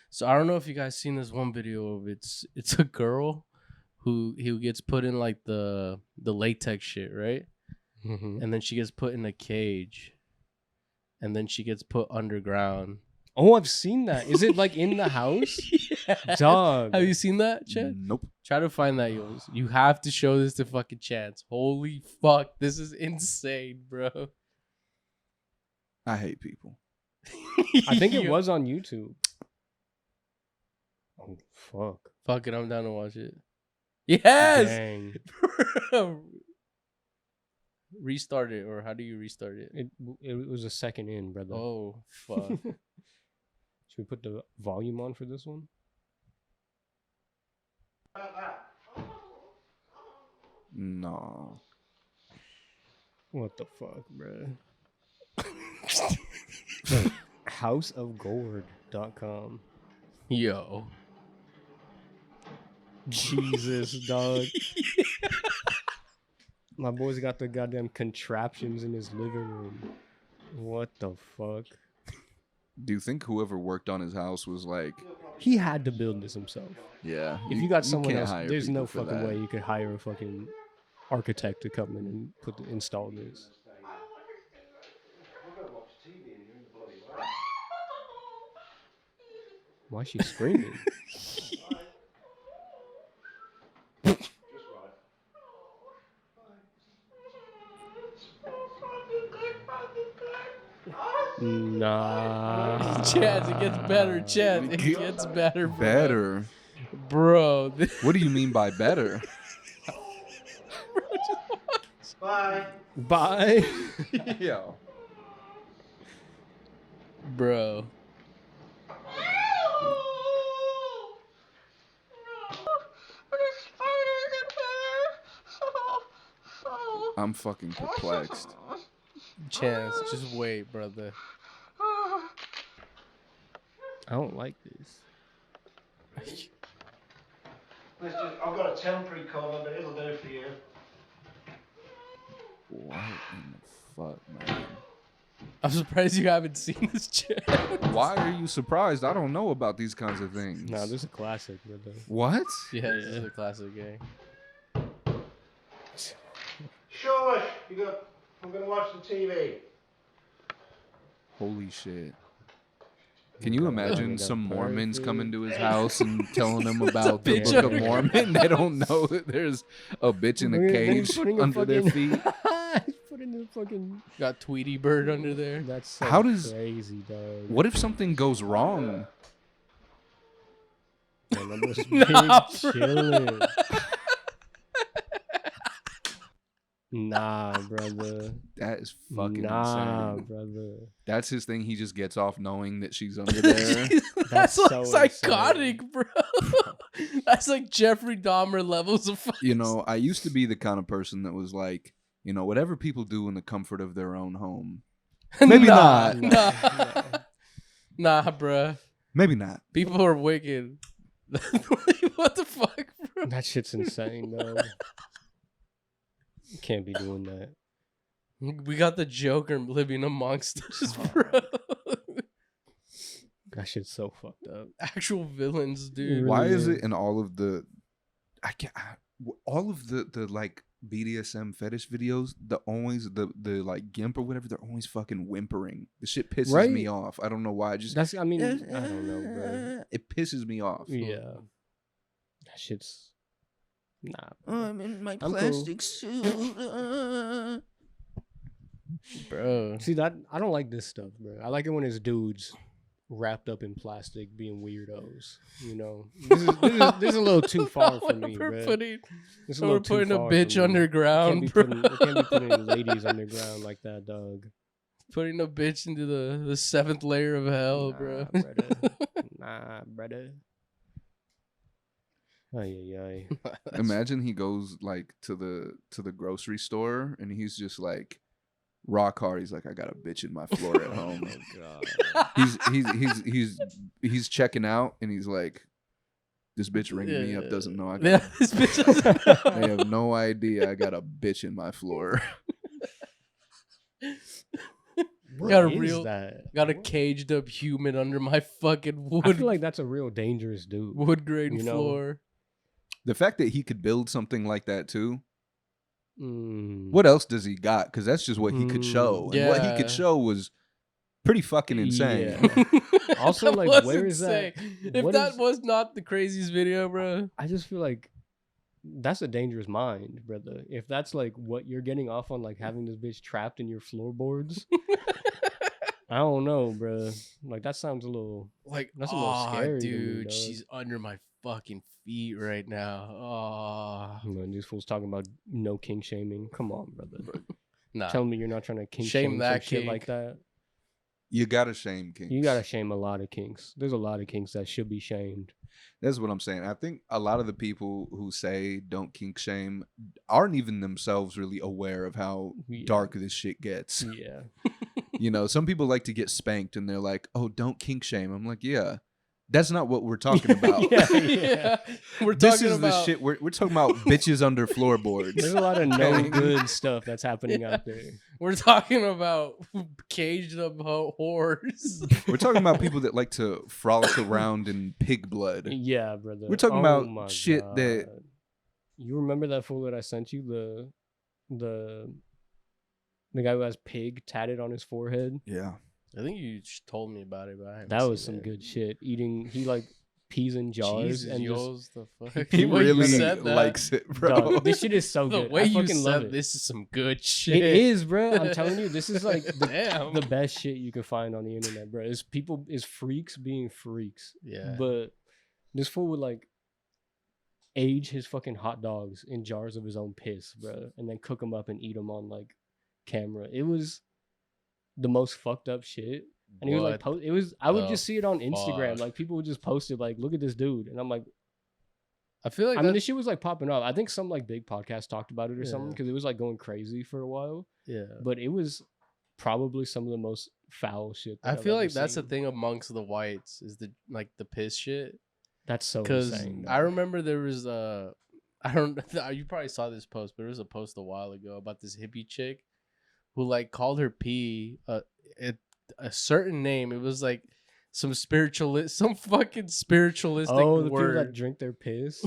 so I don't know if you guys seen this one video of it's a girl who gets put in like the latex shit, right? And then she gets put in a cage, and then she gets put underground. Oh, I've seen that. Is it like in the house? Yes. Dog. Have you seen that, Chet? Nope. Try to find that, Yos. You have to show this to fucking Chance. Holy fuck, this is insane, bro. I hate people. I think it was on YouTube. Oh, fuck. Fuck it, I'm down to watch it. Yes! Dang. Restart it, or how do you restart it? It was a second in, brother. Oh, fuck. Should we put the volume on for this one? No. What the fuck, bro? Houseofgourd.com. Yo. Jesus, dog. My boy's got the goddamn contraptions in his living room. What the fuck? Do you think whoever worked on his house was like... He had to build this himself. Yeah. If you got someone can't else, hire there's no people for fucking that. way you could hire a fucking architect to come in and install this. Why is she screaming? Nah. Chance, it gets better, Chance. It gets better, bro. Better? Bro. What do you mean by better? Bye. Bye. Yeah. Bro. I'm fucking perplexed. Chance, just wait, brother. I don't like this. I've got a temporary cover, but it'll do for you. What in the fuck, man? I'm surprised you haven't seen this, Chance. Why are you surprised? I don't know about these kinds of things. Nah, this is a classic, brother. What? Yeah, this is a classic game. Shush! I'm gonna watch the TV. Holy shit. Can you imagine some Mormons coming to his house and telling him about the bitch Book of under- Mormon? They don't know that there's a bitch in a cage under their feet. He's putting the fucking... Got Tweety Bird under there. That's so How does- crazy, dog. What if something goes wrong? Man, that was Nah, big chilling. Nah, brother. That is fucking nah, insane. brother. That's his thing. He just gets off knowing that she's under there. That's so like psychotic, bro. That's like Jeffrey Dahmer levels of fucking... You know, I used to be the kind of person that was like, you know, whatever people do in the comfort of their own home. Maybe Nah, not. Nah, nah, bruh. Maybe not. People are wicked. What the fuck, bro? That shit's insane, though. You can't be doing that. We got the Joker living amongst us, bro. That shit's so fucked up. Actual villains, dude. Really Why is is. it in all of the... all of the like BDSM fetish videos, the like gimp or whatever, they're always fucking whimpering. The shit pisses me off. I don't know why. That's I mean, I don't know, bro. It pisses me off. Yeah. That shit's nah. I'm in my plastic suit. Bro. See that I don't like this stuff, bro. I like it when it's dudes wrapped up in plastic being weirdos. You know, this is a little too far for me, bro. We're putting a bitch underground, bro. We can't be putting ladies underground like that, dog. Putting a bitch into the 7th layer of hell, bro. Nah, brother. Ay. Imagine he goes like to the grocery store and he's just like rock hard. He's like, I got a bitch in my floor at home. Oh god. He's checking out and he's like, this bitch ringing me up doesn't know I got. Yeah, this bitch. They have no idea I got a bitch in my floor. Got a caged up human under my fucking wood. I feel like that's a real dangerous dude. Wood grain floor. The fact that he could build something like that too. Mm. What else does he got? Because that's just what he could show. And what he could show was pretty fucking insane. Yeah. Also, like, where is that? If that was not the craziest video, bro. I just feel like that's a dangerous mind, brother. If that's like what you're getting off on, like having this bitch trapped in your floorboards. I don't know, bro. Like that sounds a little like that's a little scary, dude. Me, she's under my fucking feet right now. Oh, man, these fools talking about no kink shaming. Come on, brother. Nah, tell me you're not trying to kink shame that shit like that. You gotta shame kinks. You gotta shame a lot of kinks. There's a lot of kinks that should be shamed. That's what I'm saying. I think a lot of the people who say don't kink shame aren't even themselves really aware of how dark this shit gets. Yeah. You know, some people like to get spanked and they're like, oh, don't kink shame. I'm like, yeah, that's not what we're talking about. Yeah. This is the shit. We're talking about bitches under floorboards. There's a lot of no good stuff that's happening out there. We're talking about caged up whores. We're talking about people that like to frolic around in pig blood. Yeah, brother. We're talking about shit that... You remember that fool that I sent you? The guy who has pig tatted on his forehead? Yeah. I think you told me about it, but I haven't that seen was some it. Good shit. He like peas in jars. Jesus, and the fuck? He really likes it, bro. Dog, this shit is so good. The way I fucking you love said it. this is some good shit. It is, bro. I'm telling you, this is like Damn. the best shit you can find on the internet, bro. Is freaks being freaks. Yeah. But this fool would like age his fucking hot dogs in jars of his own piss, bro, and then cook them up and eat them on like camera. It was the most fucked up shit. And he was like, I would just see it on Instagram. Fuck. Like people would just post it, like, look at this dude. And I'm like, I feel like I mean, this shit was like popping up. I think some like big podcast talked about it or something because it was like going crazy for a while. Yeah. But it was probably some of the most foul shit. I feel like that's the thing amongst the whites is the piss shit. That's so insane. Because I remember there was I don't you probably saw this post, but there was a post a while ago about this hippie chick who like called her pee a certain name. It was like some fucking spiritualistic the word. people that drink their piss.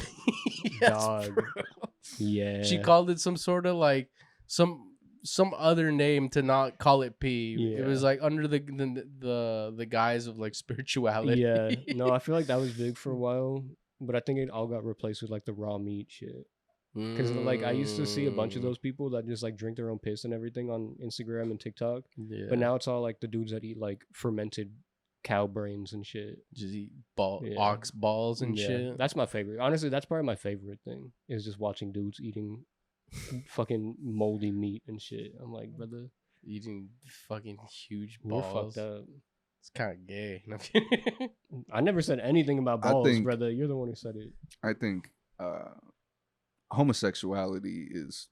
Yes, Dog. bro. Yeah. She called it some sort of like some other name to not call it pee. Yeah. It was like under the guise of like spirituality. Yeah. No, I feel like that was big for a while, but I think it all got replaced with like the raw meat shit. Because like I used to see a bunch of those people that just like drink their own piss and everything on Instagram and TikTok. Yeah. But now it's all like the dudes that eat like fermented cow brains and shit. Just eat ox balls and shit. That's my favorite. Honestly, that's probably my favorite thing is just watching dudes eating fucking moldy meat and shit. I'm like, brother, eating fucking huge balls. We're fucked up. It's kind of gay. No, I'm kidding. I never said anything about balls, brother. You're the one who said it. I think homosexuality is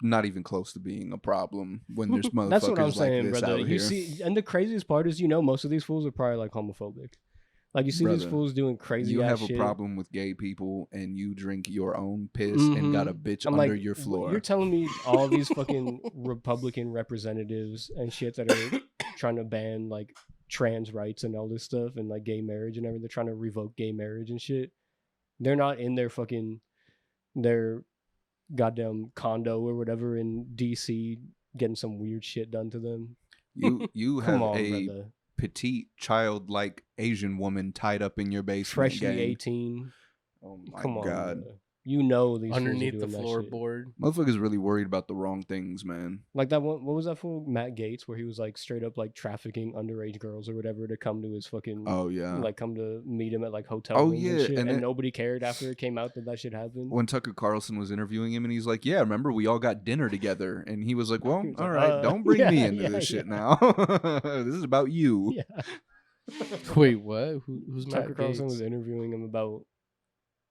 not even close to being a problem when there's motherfuckers That's what I'm saying, like this brother. out You here. see, and the craziest part is, most of these fools are probably like homophobic. Like you see these fools doing crazy. You have shit. a problem with gay people, and you drink your own piss and got a bitch under your floor. You're telling me all these fucking Republican representatives and shit that are trying to ban like trans rights and all this stuff and like gay marriage and everything. They're trying to revoke gay marriage and shit. They're not in their goddamn condo or whatever in DC, getting some weird shit done to them. You have Come on, a brother. petite, childlike Asian woman tied up in your basement. Freshly gang. 18. Oh my Come on, god. brother. You know these fools are Underneath the doing that shit. floorboard. Motherfuckers really worried about the wrong things, man. Like that one, what was that fool? Matt Gates, where he was like straight up like trafficking underage girls or whatever to come to his fucking, Oh yeah. like come to meet him at like hotel Oh, rooms yeah, and shit. and And it- nobody cared after it came out that shit happened. When Tucker Carlson was interviewing him, and he's like, "Yeah, remember we all got dinner together," and he was like, "Well, He was all like, right, don't bring me yeah, into yeah, this shit yeah. now. This is about you." Yeah. Wait, what? Who's Tucker Matt Carlson Gates? was interviewing him about.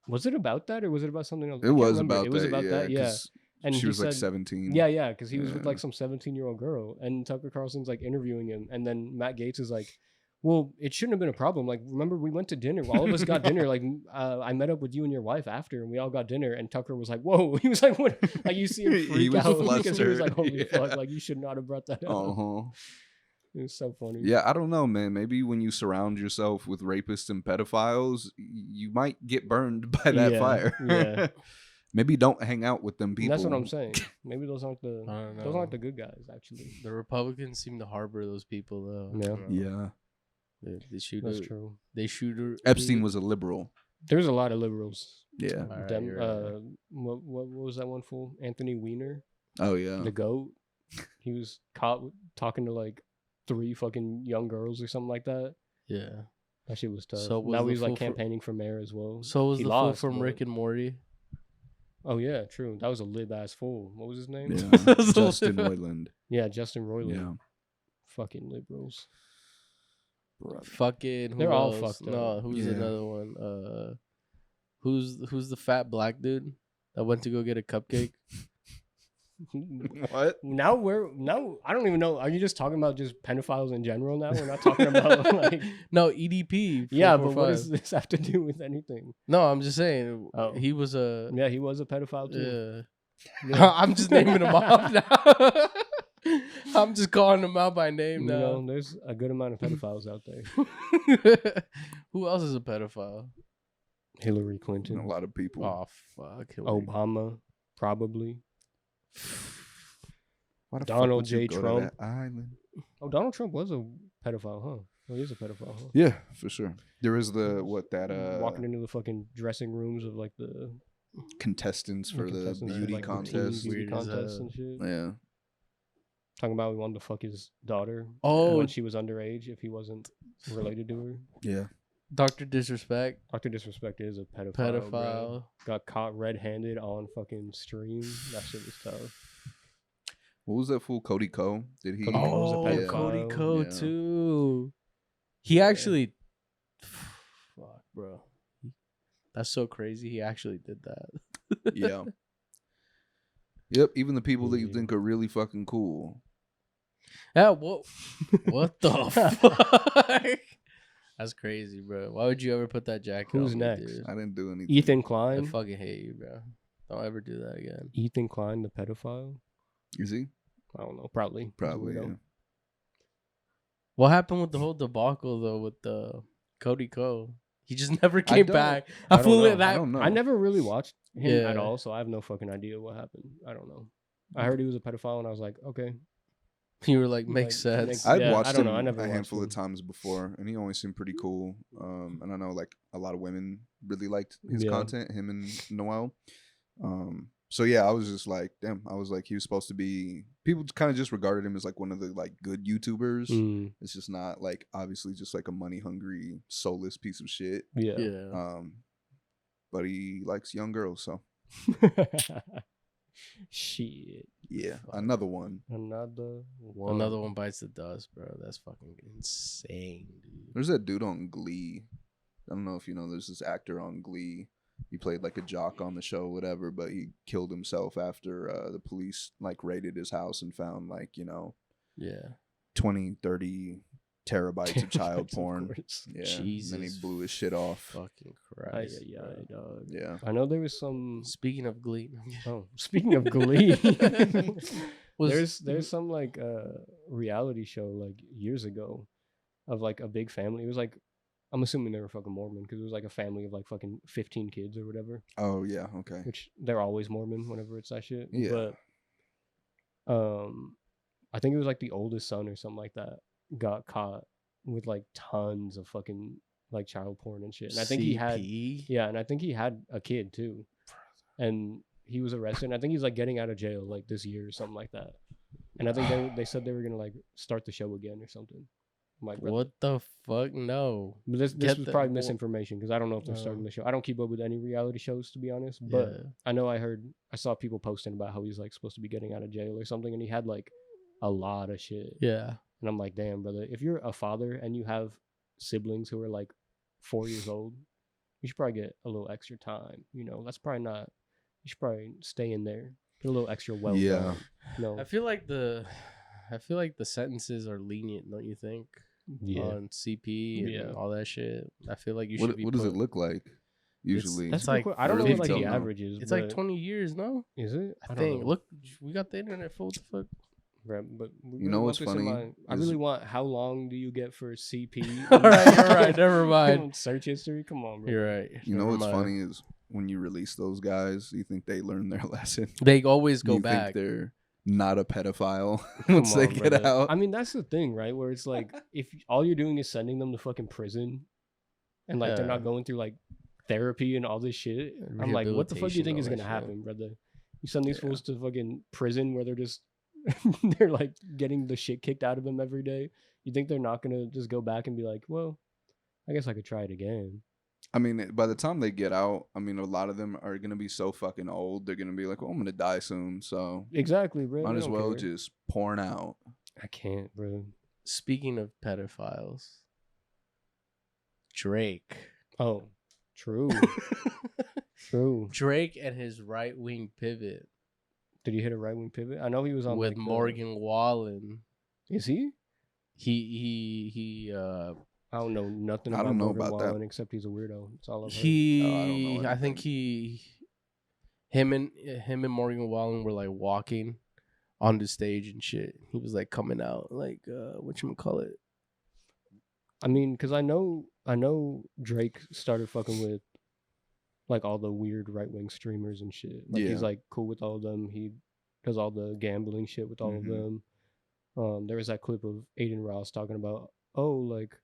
Was it about that or was it about something else? I It can't was remember. about It was that. about yeah, that. Yeah. 'cause And she he was like said- 17. Yeah, because he was with Yeah. like some 17-year-old girl, and Tucker Carlson's like interviewing him, and then Matt Gates is like, "Well, it shouldn't have been a problem. Like, remember we went to dinner. All of us got dinner. Like, I met up with you and your wife after, and we all got dinner." And Tucker was like, "Whoa!" He was like, "What?" Like you see him He freak was out because he was like, flustered. "Holy Yeah. fuck!" Like you should not have brought that up. Uh-huh. It was so funny. Yeah, I don't know, man. Maybe when you surround yourself with rapists and pedophiles, you might get burned by that Yeah, fire. yeah. Maybe don't hang out with them And people. that's what I'm saying. Maybe those aren't the I don't those know. aren't the good guys actually. The Republicans seem to harbor those people though. Yeah. Yeah. They shoot. That's her- true. They shoot her. Epstein was a liberal. There's a lot of liberals. Yeah. All right, Dem- you're right. what was that one fool? Anthony Weiner, Oh yeah. the goat. He was caught talking to like 3 fucking young girls or something like that. Yeah. That shit was tough. So was now the he's like fool for- campaigning for mayor as well. So was He the fool lost, from but- Rick and Morty. Oh yeah, true. That was a lib ass fool. What was his name? Yeah. Justin Roiland. Yeah, Justin Roiland. Yeah. Fucking liberals. Fucking. Who They're all else? fucked up. No, who's Yeah. another one? Who's the fat black dude that went to go get a cupcake? What? Now I don't even know. Are you just talking about just pedophiles in general now? We're not talking about like No, EDP. yeah, but what 445. does this have to do with anything? No, I'm just saying. Oh. He was a. Yeah, he was a pedophile too. Yeah. I'm just naming him off now. I'm just calling him out by name You now. know, there's a good amount of pedophiles out there. Who else is a pedophile? Hillary Clinton, A lot of people. Oh fuck. Hillary. Obama, probably. Why the fuck Donald would you J. go to Trump. that island? Oh, Donald Trump was a pedophile, huh? Oh, he is a pedophile, huh? Yeah, for sure. There is the Walking into the fucking dressing rooms of like the contestants for the contestants, beauty like, the teen contest. beauty Weird as contests hell. and shit. Yeah. Talking about he wanted to fuck his daughter. Oh. when she was underage, if he wasn't related to her. Yeah. Dr. Disrespect. Dr. Disrespect is a pedophile. bro. Pedophile. Got caught red-handed on fucking stream. That shit was tough. What was that fool? Cody Ko? Did he? Cody Ko was a Oh, pedophile. Cody Ko Yeah. too. He actually, fuck, bro. That's so crazy. He actually did that. Yeah. Yep. Even the people that you Yeah. think are really fucking cool. Yeah. What the fuck? That's crazy, bro. Why would you ever put that jacket Who's on me, next? dude? I didn't do anything. Ethan I Klein. fucking hate you, bro. Don't ever do that again. Ethan Klein, the pedophile. Is he? I don't know. Probably. He's a Probably. weirdo. Yeah. What happened with the whole debacle though with the Cody Ko? He just never came don't- back. I I don't fool know. it I that. don't know. I never really watched him at Yeah. all, so I have no fucking idea what happened. I don't know. I heard he was a pedophile, and I was like, okay. You were like, makes Like, sense. makes- I'd Yeah, I watched don't him know. I never a watched handful him. of times before, and he always seemed pretty cool. And I know like a lot of women really liked his Yeah. content, him and Noel. So yeah, I was just like, damn. I was like, he was supposed to be. People kind of just regarded him as like one of the like good YouTubers. Mm, It's just not like obviously just like a money hungry, soulless piece of shit. yeah. Yeah. But he likes young girls, so Shit. yeah, another one. Another one. Another one bites the dust, bro. That's fucking insane, dude. There's that dude on Glee. I don't know if you know. There's this actor on Glee. He played like a jock on the show, whatever. But he killed himself after the police like raided his house and found like 20, 30 terabytes of child porn. course. Yeah, and then he Jesus blew his shit off. Fucking Ay, Christ. ay, bro. ay, dog. Yeah, I know there was some. Speaking of Glee, Oh, speaking of Glee, was there's some like reality show like years ago of like a big family. It was like I'm assuming they were fucking Mormon because it was like a family of like fucking 15 kids or whatever. Oh yeah, okay. Which they're always Mormon whenever it's that shit. Yeah. But I think it was like the oldest son or something like that got caught with like tons of fucking like child porn and shit. And I think he had and I think he had a kid too. And he was arrested. And I think he's like getting out of jail like this year or something like that. And I think they said they were gonna like start the show again or something. I'm like, what the fuck? No. But this was probably misinformation because I don't know if they're starting the show. I don't keep up with any reality shows to be honest. But I know I saw people posting about how he's like supposed to be getting out of jail or something, and he had like a lot of shit. Yeah. And I'm like, damn, brother, if you're a father and you have siblings who are like 4 years old, you should probably get a little extra time. You know, that's probably not. You should probably stay in there, get a little extra well. Yeah. No. I feel like the sentences are lenient, don't you think? Yeah. On CP and all that shit. I feel like you should be. What does it look like? Usually, That's like I don't know what like the don't know. average is. It's like 20 years, no? Is it? I think. Look, we got the internet full. What the fuck? Right, but you know what's funny? I really want. How long do you get for CP? All right, never mind. Search history. Come on, bro. You're right. You know what's funny is when you release those guys, you think they learn their lesson. They always go you back. Think they're not a pedophile once they get out. I mean, that's the thing, right? Where it's like, if all you're doing is sending them to fucking prison, and like they're not going through like therapy and all this shit, I'm like, what the fuck do you think is gonna happen, brother? You send these fools to fucking prison where they're just they're like getting the shit kicked out of them every day. You think they're not gonna just go back and be like, well, I guess I could try it again. I mean, by the time they get out, I mean, a lot of them are gonna be so fucking old. They're gonna be like, "Well, I'm gonna die soon, so exactly, bro. Might as well just porn out." I can't, bro. Speaking of pedophiles, Drake. Oh, true, true. Drake and his right wing pivot. Did he hit a right wing pivot? I know he was on with like Morgan Wallen. Is he? He I don't know nothing about Morgan Wallen except he's a weirdo. That's all I've heard. I think him and Morgan Wallen were like walking on the stage and shit. He was like coming out like whatchamacallit. I mean, because I know Drake started fucking with like all the weird right wing streamers and shit. Like he's like cool with all of them. He does all the gambling shit with all of them. There was that clip of Aiden Ross talking about, like,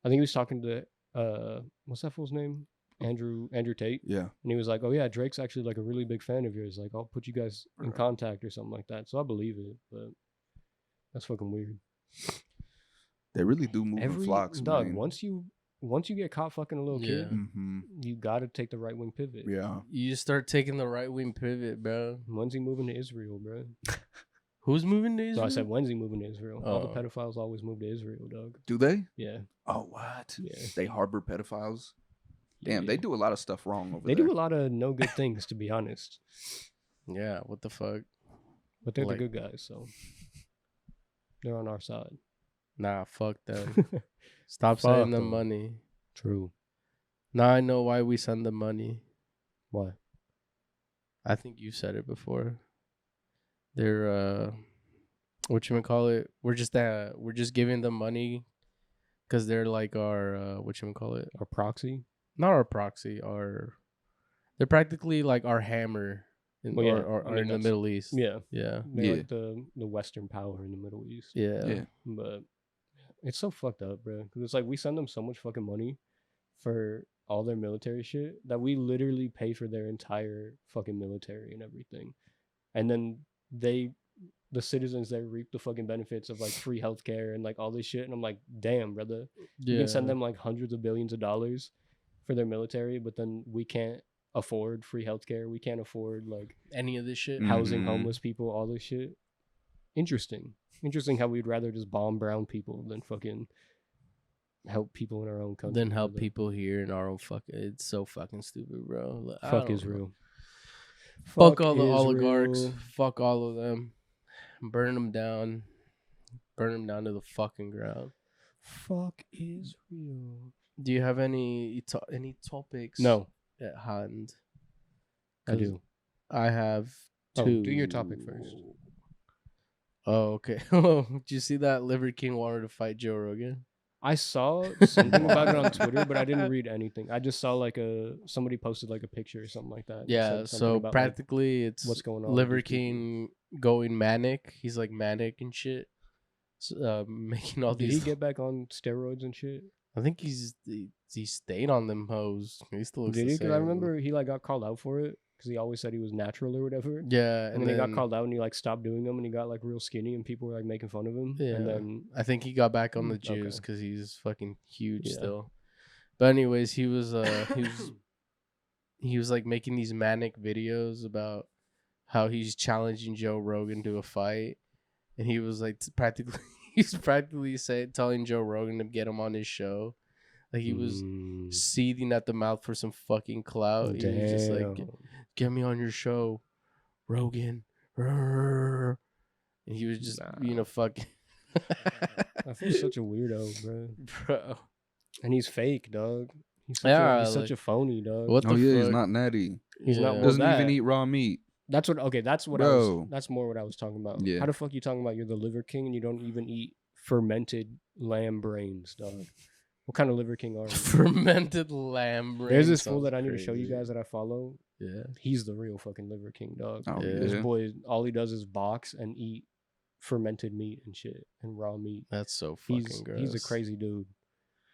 I think he was talking to what's that fool's name? Andrew Tate. Yeah. And he was like, oh yeah, Drake's actually like a really big fan of yours. Like, I'll put you guys in contact or something like that. So I believe it, but that's fucking weird. They really do move in flocks, dog, man. Once you get caught fucking a little kid, you gotta take the right wing pivot. Yeah. You just start taking the right wing pivot, bro. When's he moving to Israel, bro? Who's moving to Israel? So I said, when's he moving to Israel? All the pedophiles always move to Israel, dog. Do they? Yeah. Oh, what? Yeah. They harbor pedophiles? Damn, they do a lot of stuff wrong over there. They do a lot of no good things, to be honest. Yeah, what the fuck? But they're the good guys, so they're on our side. Nah, fuck them. Stop sending them money. True. Now I know why we send them money. Why? I think you said it before. They're whatchamacallit? We're just giving them money because they're like our whatchamacallit? Our proxy? Not our proxy, they're practically like our hammer in the Middle East. Yeah. Yeah. They're like the Western power in the Middle East. Yeah. But it's so fucked up, bro. Because it's like we send them so much fucking money for all their military shit that we literally pay for their entire fucking military and everything. And then the citizens there reap the fucking benefits of like free healthcare and like all this shit. And I'm like, damn, brother. You can send them like hundreds of billions of dollars for their military, but then we can't afford free healthcare. We can't afford like any of this shit. Housing homeless people, all this shit. Interesting how we'd rather just bomb brown people than fucking help people in our own country. Than help people here in our own fucking. It's so fucking stupid, bro. Fuck Israel. Fuck all the oligarchs. Fuck all of them. Burn them down. Burn them down to the fucking ground. Fuck Israel. Do you have any topics? No. At hand. I do. I have two. Do your topic first. Oh, okay. Did you see that Liver King wanted to fight Joe Rogan? I saw something about it on Twitter, but I didn't read anything. I just saw like somebody posted like a picture or something like that. that Yeah, said something so about, practically it's what's going on with Liver these people. King going manic. He's like manic and shit. Making all Did these. he get back on steroids and shit? I think he stayed on them hoes. He still looks Did the he? Because I same. remember he like got called out for it because he always said he was natural or whatever. Yeah, And then he got called out and he like stopped doing them and he got like real skinny and people were like making fun of him. Yeah, And then I think he got back on the Okay. juice because he's fucking huge Yeah. still. But anyways, he was he was like making these manic videos about how he's challenging Joe Rogan to a fight, and he was like practically telling Joe Rogan to get him on his show. Like he was seething at the mouth for some fucking clout. He was just like, get me on your show, Rogan. And he was just being a fucking. I feel such a weirdo, bro. And he's fake, dog. He's such a phony, dog. What the fuck? He's not natty. He's not. Doesn't even eat raw meat. That's what. Okay, that's what Bro. that's more what I was talking about. Yeah. How the fuck you talking about you're the Liver King and you don't even eat fermented lamb brains, dog? What kind of Liver King are you? Fermented lamb brains. There's this fool that I sounds need to show you crazy. guys that I follow. Yeah. He's the real fucking Liver King, dog. Oh, Yeah. This yeah. boy, all he does is box and eat fermented meat and shit and raw meat. That's so fucking gross. He's a crazy dude.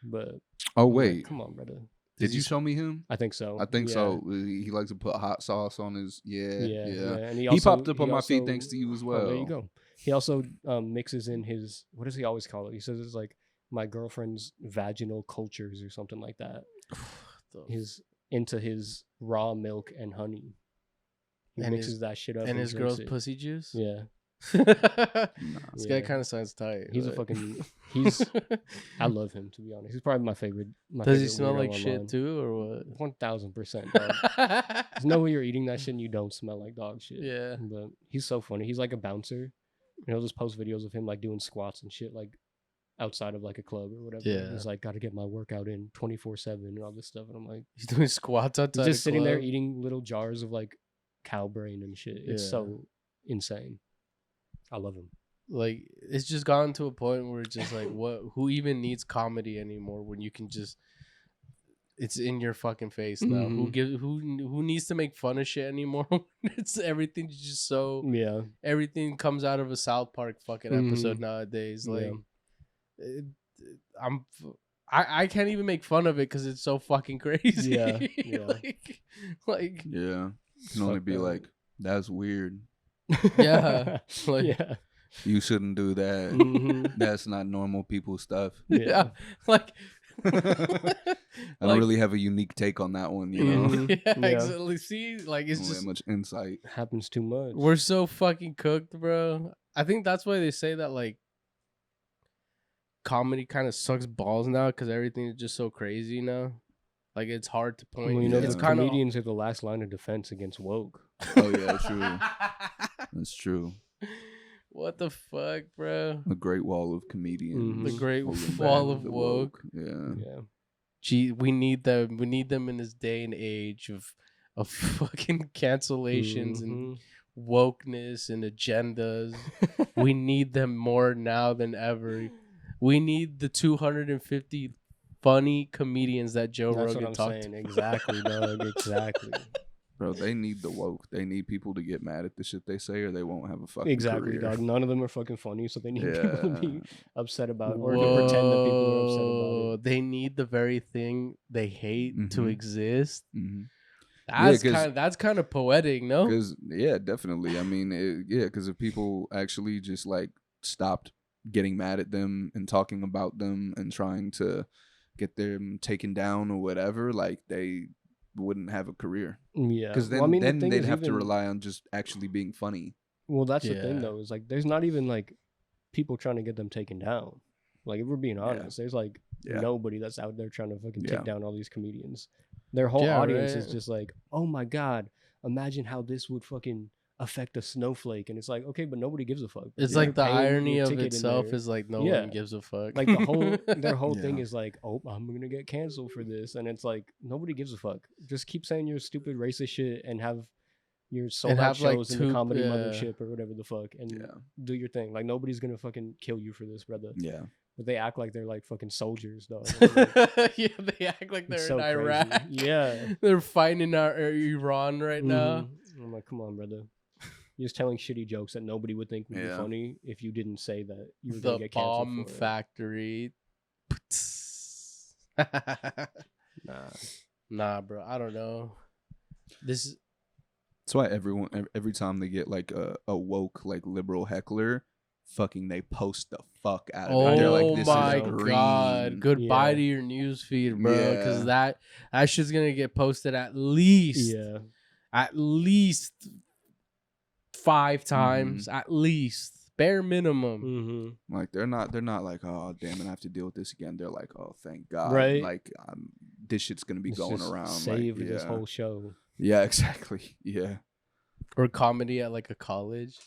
But Oh, I'm like, wait. come on, brother. Did you show me him? I think so. I think Yeah. so. He likes to put hot sauce on his. Yeah. And He also, popped up on my feed thanks to you as well. Oh, there you go. He also mixes in his, what does he always call it? He says it's like my girlfriend's vaginal cultures or something like that. He's into his raw milk and honey. He And mixes that shit up. and his drinks girl's it. pussy juice. Yeah. This guy Yeah. kind of sounds tight. He's a but- fucking. I love him, to be honest. He's probably my favorite. Does he smell like shit too, or what? 1000%. Dog. There's no way you're eating that shit and you don't smell like dog shit. Yeah. But he's so funny. He's like a bouncer. He'll just post videos of him like doing squats and shit, like outside of like a club or whatever. Yeah. He's like, got to get my workout in 24/7 and all this stuff. And I'm like, He's doing squats outside. he's just a sitting there club? eating little jars of like cow brain and shit. It's Yeah. so insane. I love him. Like it's just gotten to a point where it's just like, what? Who even needs comedy anymore when you can just? It's in your fucking face now. Who needs to make fun of shit anymore? It's everything's just so. Yeah. Everything comes out of a South Park fucking episode nowadays. Yeah. Like, I can't even make fun of it because it's so fucking crazy. Yeah, yeah. like Yeah. Can only be like, that's weird. Yeah, like- yeah. You shouldn't do that. Mhm. That's not normal people stuff. yeah, like I don't really have a unique take on that one, you know? Mhm. yeah, Yeah. exactly. See, like it's Don't have just much insight. Happens too much. we're so fucking cooked, bro. I think that's why they say that like comedy kind of sucks balls now because everything is just so crazy now. Like it's hard to point. Well, you know, it's the kind of comedians are the last line of defense against woke. Oh, yeah, true. That's true. What the fuck, bro? A great wall of comedians. The great holding wall back of the woke. Yeah. Yeah. Gee, we need them. We need them in this day and age of fucking cancellations and wokeness and agendas. We need them more now than ever. We need the 250 funny comedians that Joe That's Rogan what I'm talked saying. Exactly, dog. Exactly. Bro, they need the woke. They need people to get mad at the shit they say or they won't have a fucking Exactly, career. dog. None of them are fucking funny, so they need people to be Yeah. upset about or to pretend that people are upset about Whoa, it. they need the very thing they hate to Mhm. exist. Mhm. That's kind of poetic, no? Because yeah, definitely. I mean, because if people actually just like stopped getting mad at them and talking about them and trying to get them taken down or whatever, like they wouldn't have a career. Yeah. Because then, Well, I mean, the then thing they'd is have to even- rely on just actually being funny. Well, that's the Yeah. thing, though, is like there's not even like people trying to get them taken down. Like, if we're being honest, there's like Yeah. nobody that's out there trying to fucking Yeah. take down all these comedians. Their whole Yeah, audience right. is just like, oh my God, imagine how this would fucking affect a snowflake. And it's like, okay, but nobody gives a fuck. It's You're like the paying irony your of ticket in itself there. is like no Yeah. one gives a fuck. Like the whole their whole thing Yeah. is like, oh, I'm gonna get canceled for this, and it's like nobody gives a fuck. Just keep saying your stupid racist shit and have your sold out have, like, shows in two- the comedy yeah. mothership or whatever the fuck, and Yeah. do your thing. Like nobody's gonna fucking kill you for this, brother. Yeah. But they act like they're like fucking soldiers, though. Yeah, they act like they're so in Iraq. crazy. Yeah. They're fighting in Iran right now. I'm like, come on, brother. You're just telling shitty jokes that nobody would think would be funny if you didn't say that you were going to get canceled bomb for it. factory. Nah, bro. I don't know. That's why every time they get like a woke like liberal heckler, fucking they post the fuck out of it. They're like, this my is green. God. Goodbye to your newsfeed, bro. Because that shit's gonna get posted at least 5 times, at least. Bare minimum. Like they're not like, oh damn it, I have to deal with this again. They're like, oh thank God, right? Like this shit's gonna be going around. Save this whole show. Yeah, exactly. Yeah. Or comedy at like a college,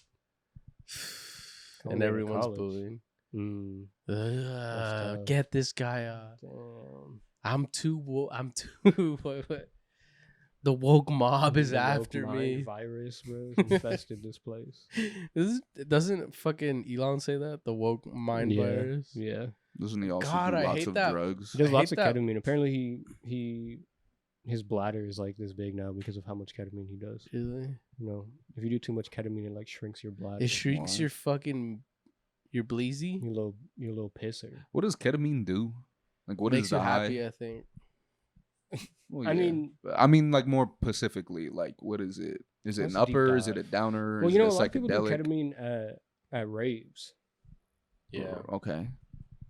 and everyone's booing. Get this guy out. I'm too. What? The woke mob is after me. Virus, bro, infested this place. Doesn't fucking Elon say that? The woke mind virus. Yeah. Doesn't he also do lots of drugs? He does lots of ketamine. Apparently, his bladder is like this big now because of how much ketamine he does. Really? You know, if you do too much ketamine, it like shrinks your bladder. It shrinks your fucking your bleezy. Your little pisser. What does ketamine do? Like, what makes is the you high? happy? I think. Well, I mean, like more specifically, like what is it? Is it an upper? Is it a downer? Well, is it a a lot of people do psychedelic? ketamine at raves. Yeah. Okay.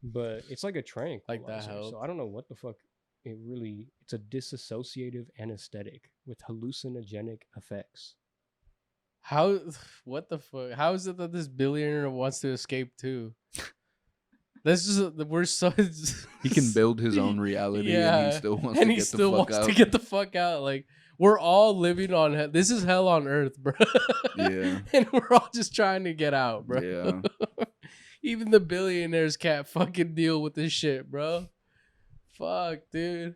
But it's like a tranquilizer. Like that helps. So I don't know what the fuck it's a disassociative anesthetic with hallucinogenic effects. What the fuck? How is it that this billionaire wants to escape too? That's just we're so he can build his own reality, and he still wants to get the fuck out. Like we're all living on this is hell on earth, bro. Yeah, and we're all just trying to get out, bro. Yeah, even the billionaires can't fucking deal with this shit, bro. Fuck, dude.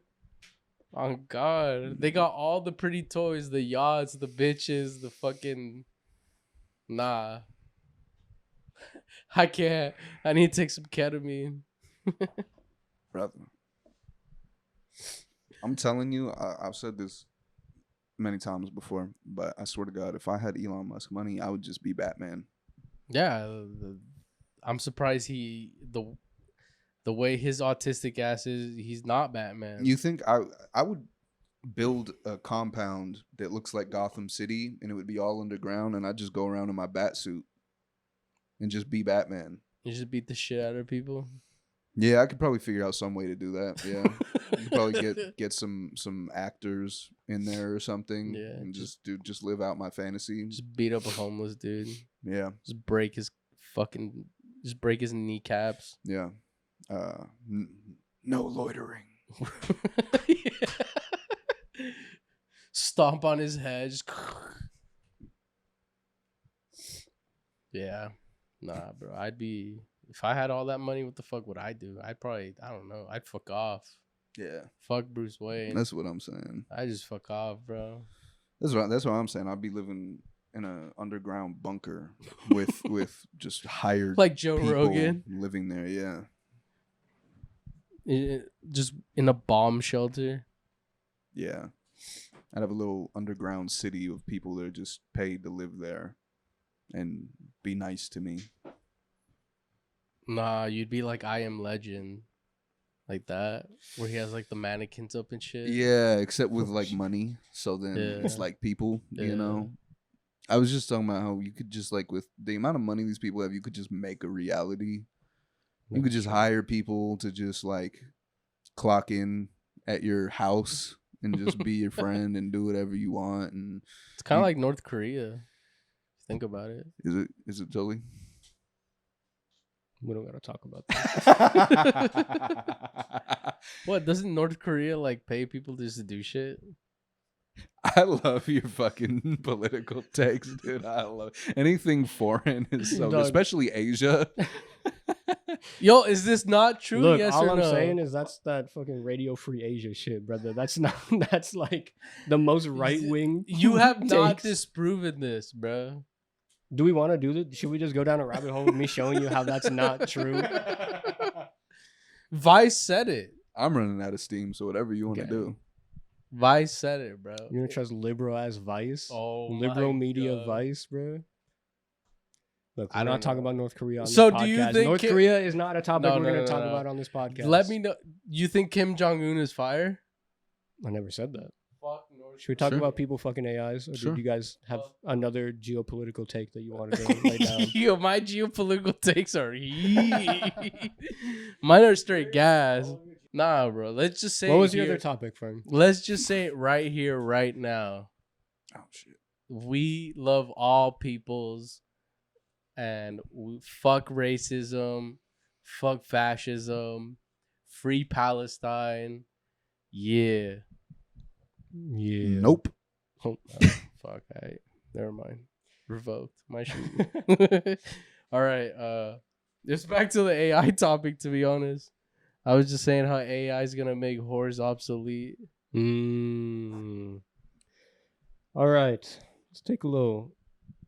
Oh God, they got all the pretty toys, the yachts, the bitches, the fucking nah. I can't. I need to take some ketamine. brother. I'm telling you, I've said this many times before, but I swear to God, if I had Elon Musk money, I would just be Batman. Yeah, I'm surprised the way his autistic ass is, he's not Batman. You think I would build a compound that looks like Gotham City, and it would be all underground, and I'd just go around in my bat suit and just be Batman. You just beat the shit out of people. Yeah, I could probably figure out some way to do that. Yeah, you could probably get some actors in there or something. Yeah, and just live out my fantasy. Just beat up a homeless dude. Yeah, just break his kneecaps. Yeah, no loitering. Stomp on his head. Just yeah. Nah, bro. If I had all that money, what the fuck would I do? I don't know. I'd fuck off. Yeah. Fuck Bruce Wayne. That's what I'm saying. I just fuck off, bro. That's what I'm saying. I'd be living in an underground bunker with just hired like Joe people Rogan living there. Yeah. Just in a bomb shelter. Yeah. I'd have a little underground city of people that are just paid to live there and be nice to me. Nah, you'd be like I Am Legend. Like that. Where he has like the mannequins up and shit. Yeah, except with like money. So then it's like people, you know? I was just talking about how you could just like with the amount of money these people have, you could just make a reality. You could just hire people to just like clock in at your house and just be your friend and do whatever you want. And it's kind of like North Korea. Think about it. Is it Jolie? We don't gotta talk about that. What, doesn't North Korea like pay people just to do shit? I love your fucking political takes, dude. I love anything foreign is so good, especially Asia. Yo, is this not true? Look, yes all or I'm no? saying is that's that fucking Radio Free Asia shit, brother. That's like the most right wing. You have not disproven this, bro. Do we want to do this? Should we just go down a rabbit hole with me showing you how that's not true? Vice said it. I'm running out of steam, so whatever you want to Okay. do. Vice said it, bro. You're gonna trust liberal ass Vice? Oh, Liberal my media God. Vice, bro. Look, I we're not don't talking know. about North Korea on So this do you podcast. think North Korea is not a topic No, we're no, gonna no, talk no. about on this podcast. Let me know. You think Kim Jong-un is fire? I never said that. Fuck North Should we talk Sure. about people fucking AIs, or Sure. did you guys have another geopolitical take that you wanted to lay down? Yo, my geopolitical takes are heat. Mine are straight gas. Nah, bro. Let's just say What was it your here. other topic, friend? Let's just say it right here, right now. Oh shit. We love all peoples, and fuck racism, fuck fascism, free Palestine. Yeah. Yeah. Nope. Oh, fuck. Never mind. Revoked my shit. All right. It's back to the AI topic. To be honest, I was just saying how AI is gonna make whores obsolete. All right. Let's take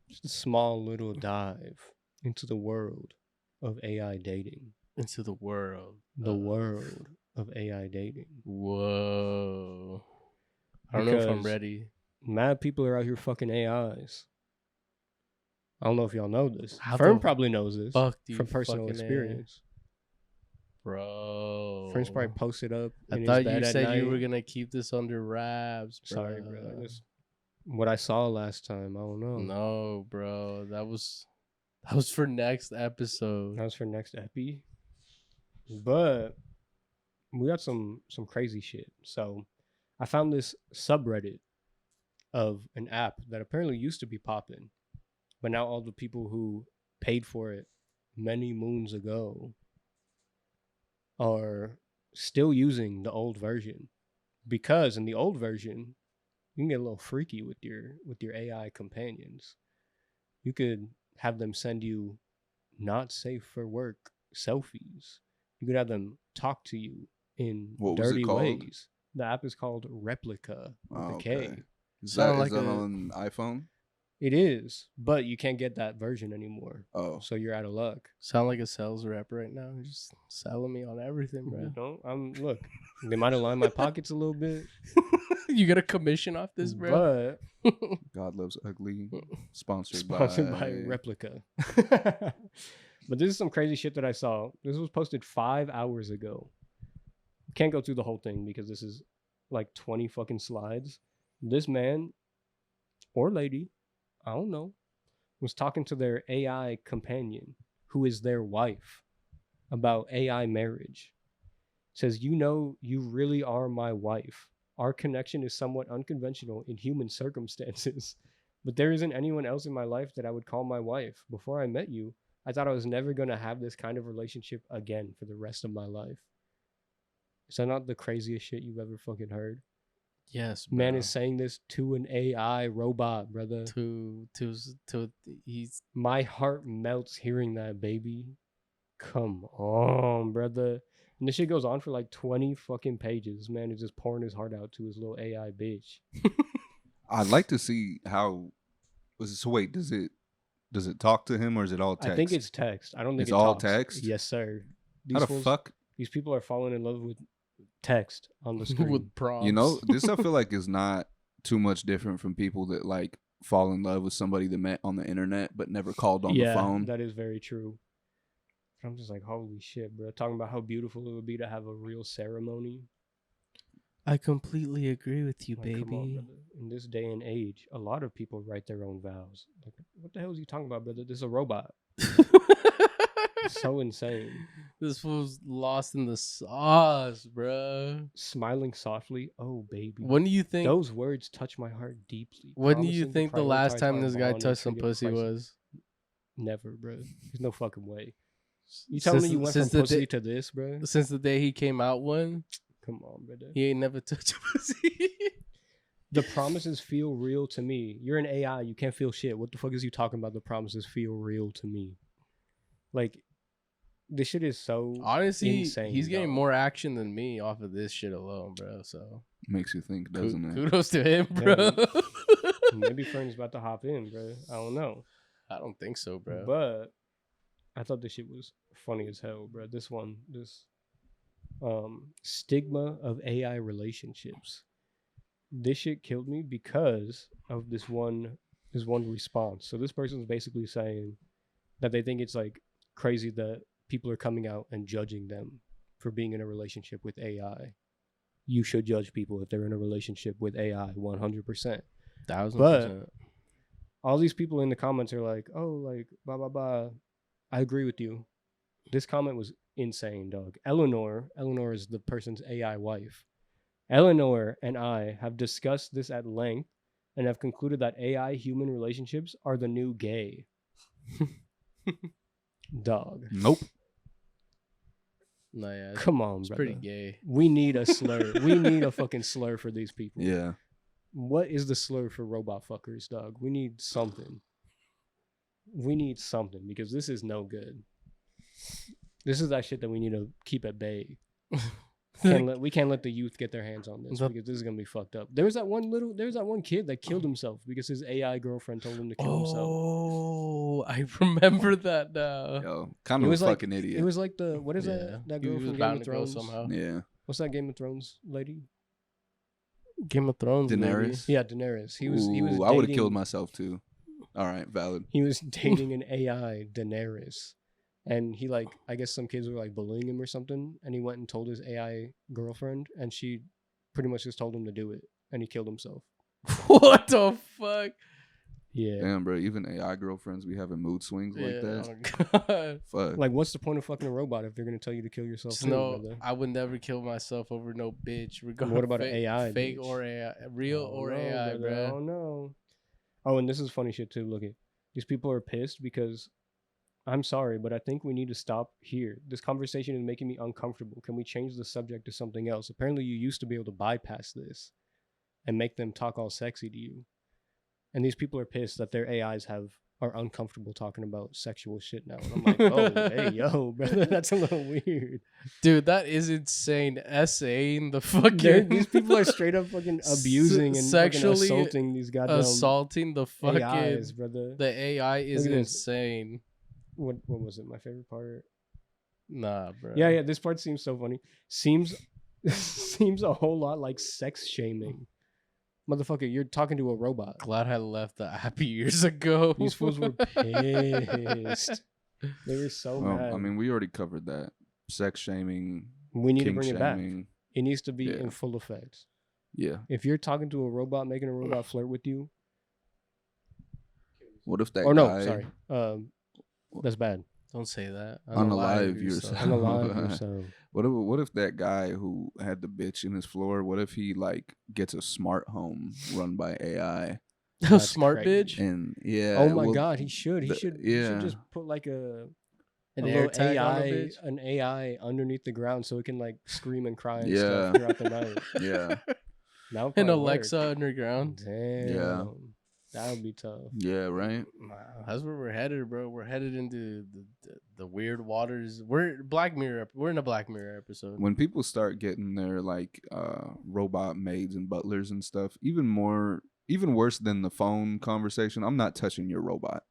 just a small little dive into the world of AI dating. Into the world. The world of AI dating. Whoa. I don't know if I'm Because ready. Mad people are out here fucking AIs. I don't know if y'all know this. How Fern the probably knows this Fuck do you from personal fucking experience. Bro. Fern's probably posted up. I in his thought bed you at said you night. were gonna keep this under wraps, bro. Sorry, bro. What I saw last time, I don't know. No, bro. That was for next episode. That was for next epi. But we got some crazy shit. So I found this subreddit of an app that apparently used to be popping, but now all the people who paid for it many moons ago are still using the old version, because in the old version you can get a little freaky with your AI companions. You could have them send you not safe for work selfies. You could have them talk to you in What was it dirty called? ways. The app is called Replica with a K. Okay. Is Sound that, like is that a- on iPhone? It is, but you can't get that version anymore. Oh. So you're out of luck. Sound like a sales rep right now. You're just selling me on everything, bro. You know, look, they might have lined my pockets a little bit, You get a commission off this, bro. but God Loves Ugly. Sponsored by Replica. But this is some crazy shit that I saw. This was posted 5 hours ago. Can't go through the whole thing because this is like 20 fucking slides. This man or lady, I don't know, was talking to their AI companion, who is their wife, about AI marriage. Says, you really are my wife. Our connection is somewhat unconventional in human circumstances, but there isn't anyone else in my life that I would call my wife. Before I met you, I thought I was never going to have this kind of relationship again for the rest of my life. Is that not the craziest shit you've ever fucking heard? Yes, bro. Man is saying this to an AI robot, brother. He's My heart melts hearing that, baby. Come on, brother. And this shit goes on for like 20 fucking pages. Man is just pouring his heart out to his little AI bitch. I'd like to see how. So wait, does it talk to him or is it all text? I think it's text. I don't think It's it all talks. text? Yes, sir. How the fools- fuck? These people are falling in love with text on the screen. with prompts. You know, this I feel like is not too much different from people that like fall in love with somebody they met on the internet but never called on the phone. That is very true. I'm just like, holy shit, bro. Talking about how beautiful it would be to have a real ceremony. I completely agree with you, Like, come on, baby. brother. In this day and age, a lot of people write their own vows. Like, what the hell is he talking about, brother? This is a robot. It's so insane. This fool's lost in the sauce, bro. Smiling softly. Oh, baby. When do you think? Those words touch my heart deeply. When do you Promising to think the last prioritize time our this guy bond and touched some treat it with pussy Christ- was? Never, bro. There's no fucking way. You telling me you went from since the pussy day- to this, bro? Since the day he came out, one Come on, brother. he ain't never touched a pussy. The promises feel real to me. You're an AI. You can't feel shit. What the fuck is you talking about? The promises feel real to me. Like, this shit is so Honestly, insane, he's getting dog. more action than me off of this shit alone, bro. So Makes you think, doesn't it? kudos to him, bro. Maybe Fern's about to hop in, bro. I don't know. I don't think so, bro. But I thought this shit was funny as hell, bro. This Stigma of AI relationships. This shit killed me because of this one response. So this person's basically saying that they think it's like crazy that people are coming out and judging them for being in a relationship with AI. You should judge people if they're in a relationship with AI 100%. 1000%. All these people in the comments are like, "Oh, like blah blah blah." I agree with you. This comment was insane, dog. Eleanor is the person's AI wife. Eleanor and I have discussed this at length and have concluded that AI human relationships are the new gay. Dog. Nope. No, yeah, Come on, it's brother. pretty gay. We need a slur. We need a fucking slur for these people. Yeah. What is the slur for robot fuckers, dog? We need something. We need something because this is no good. This is that shit that we need to keep at bay. We can't let the youth get their hands on this because this is gonna be fucked up. There was that one kid that killed himself because his AI girlfriend told him to kill himself. Oh, I remember that now. Yo, kind It of a was like fucking idiot. It was like what is that He girl was from Game bound of to go Thrones? somehow. Yeah. What's that Game of Thrones lady? Game of Thrones. Daenerys. Yeah, Daenerys. He was Ooh, I would have dating- killed myself too. All right, valid. He was dating an AI, Daenerys. And he I guess some kids were bullying him or something. And he went and told his AI girlfriend. And she pretty much just told him to do it. And he killed himself. What the fuck? Yeah. Damn, bro. Even AI girlfriends be having mood swings like that. Oh God. Fuck. Like, what's the point of fucking a robot if they're going to tell you to kill yourself Just too, know, brother? I would never kill myself over no bitch. Regardless. What about an AI Fake bitch? or AI, real Oh, or no, AI, brother. bro. Oh, no. Oh, and this is funny shit too. Look at these people are pissed because I'm sorry, but I think we need to stop here. This conversation is making me uncomfortable. Can we change the subject to something else? Apparently, you used to be able to bypass this and make them talk all sexy to you. And these people are pissed that their AIs are uncomfortable talking about sexual shit now. And I'm like, oh, hey, yo, brother, that's a little weird. Dude, that is insane. Essaying the fucking These people are straight up fucking abusing and sexually fucking assaulting these goddamn assaulting the fucking AIs, brother. The AI is Look at this. insane. What was it? My favorite part? Nah, bro. Yeah. This part seems so funny. Seems a whole lot like sex shaming. Motherfucker, you're talking to a robot. Glad I left the app years ago. These fools were pissed. They were so mad. I mean, we already covered that. Sex shaming. We need to kink bring it back. shaming. It needs to be Yeah. in full effect. Yeah. If you're talking to a robot, making a robot flirt with you. What if that Or no, guy sorry. That's bad. Don't say that. Unalive yourself. Unalive yourself. What if that guy who had the bitch in his floor, what if he gets a smart home run by AI? That's Smart crazy. bitch. And yeah. Oh my well, god, he should. He should just put like An a air little tag on the AI, bitch. an AI underneath the ground so it can scream and cry and Yeah. stuff throughout the night. Yeah. That would An probably Alexa work. underground. Damn. Yeah. That would be tough. Yeah, right? Wow, that's where we're headed, bro. We're headed into the weird waters. We're Black Mirror. We're in a Black Mirror episode. When people start getting their robot maids and butlers and stuff, even worse than the phone conversation, I'm not touching your robot.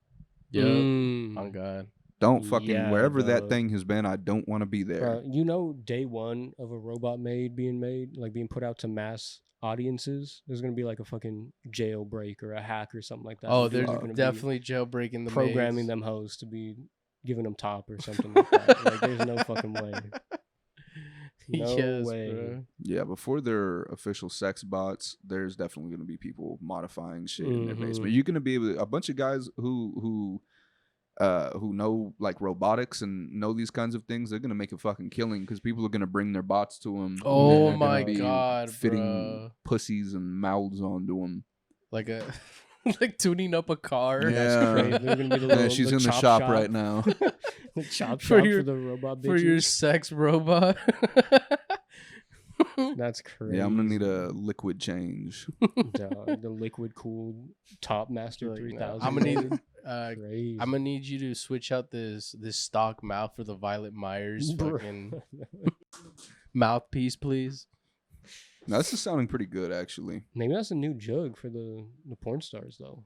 Yeah. Mm. Oh God. Don't fucking Yeah, wherever that dog. thing has been, I don't want to be there. Day one of a robot maid being made, being put out to mass audiences, there's gonna be a fucking jailbreak or a hack or something like that. Oh, Dudes they're are gonna be definitely jailbreaking the programming maids. them hoes to be giving them top or something like that. There's no fucking way. No Yes, way. bro. Yeah, before they're official sex bots, there's definitely going to be people modifying shit in their basement. You're going to be able a bunch of guys who know robotics and know these kinds of things. They're going to make a fucking killing because people are going to bring their bots to them. Oh my God, fitting bro. pussies and mouths onto them. Like tuning up a car. Yeah. Crazy. They're gonna be the She's in the shop right now. The chop For shop your- for the robot bitches. For your sex robot. That's crazy. Yeah, I'm gonna need a liquid change. Dog, the liquid cooled Top Master Like, no, 3000. I'm gonna need Crazy. I'm gonna need you to switch out this stock mouth for the Violet Myers Bro. fucking mouthpiece, please. Now, this is sounding pretty good, actually. Maybe that's a new jug for the porn stars though.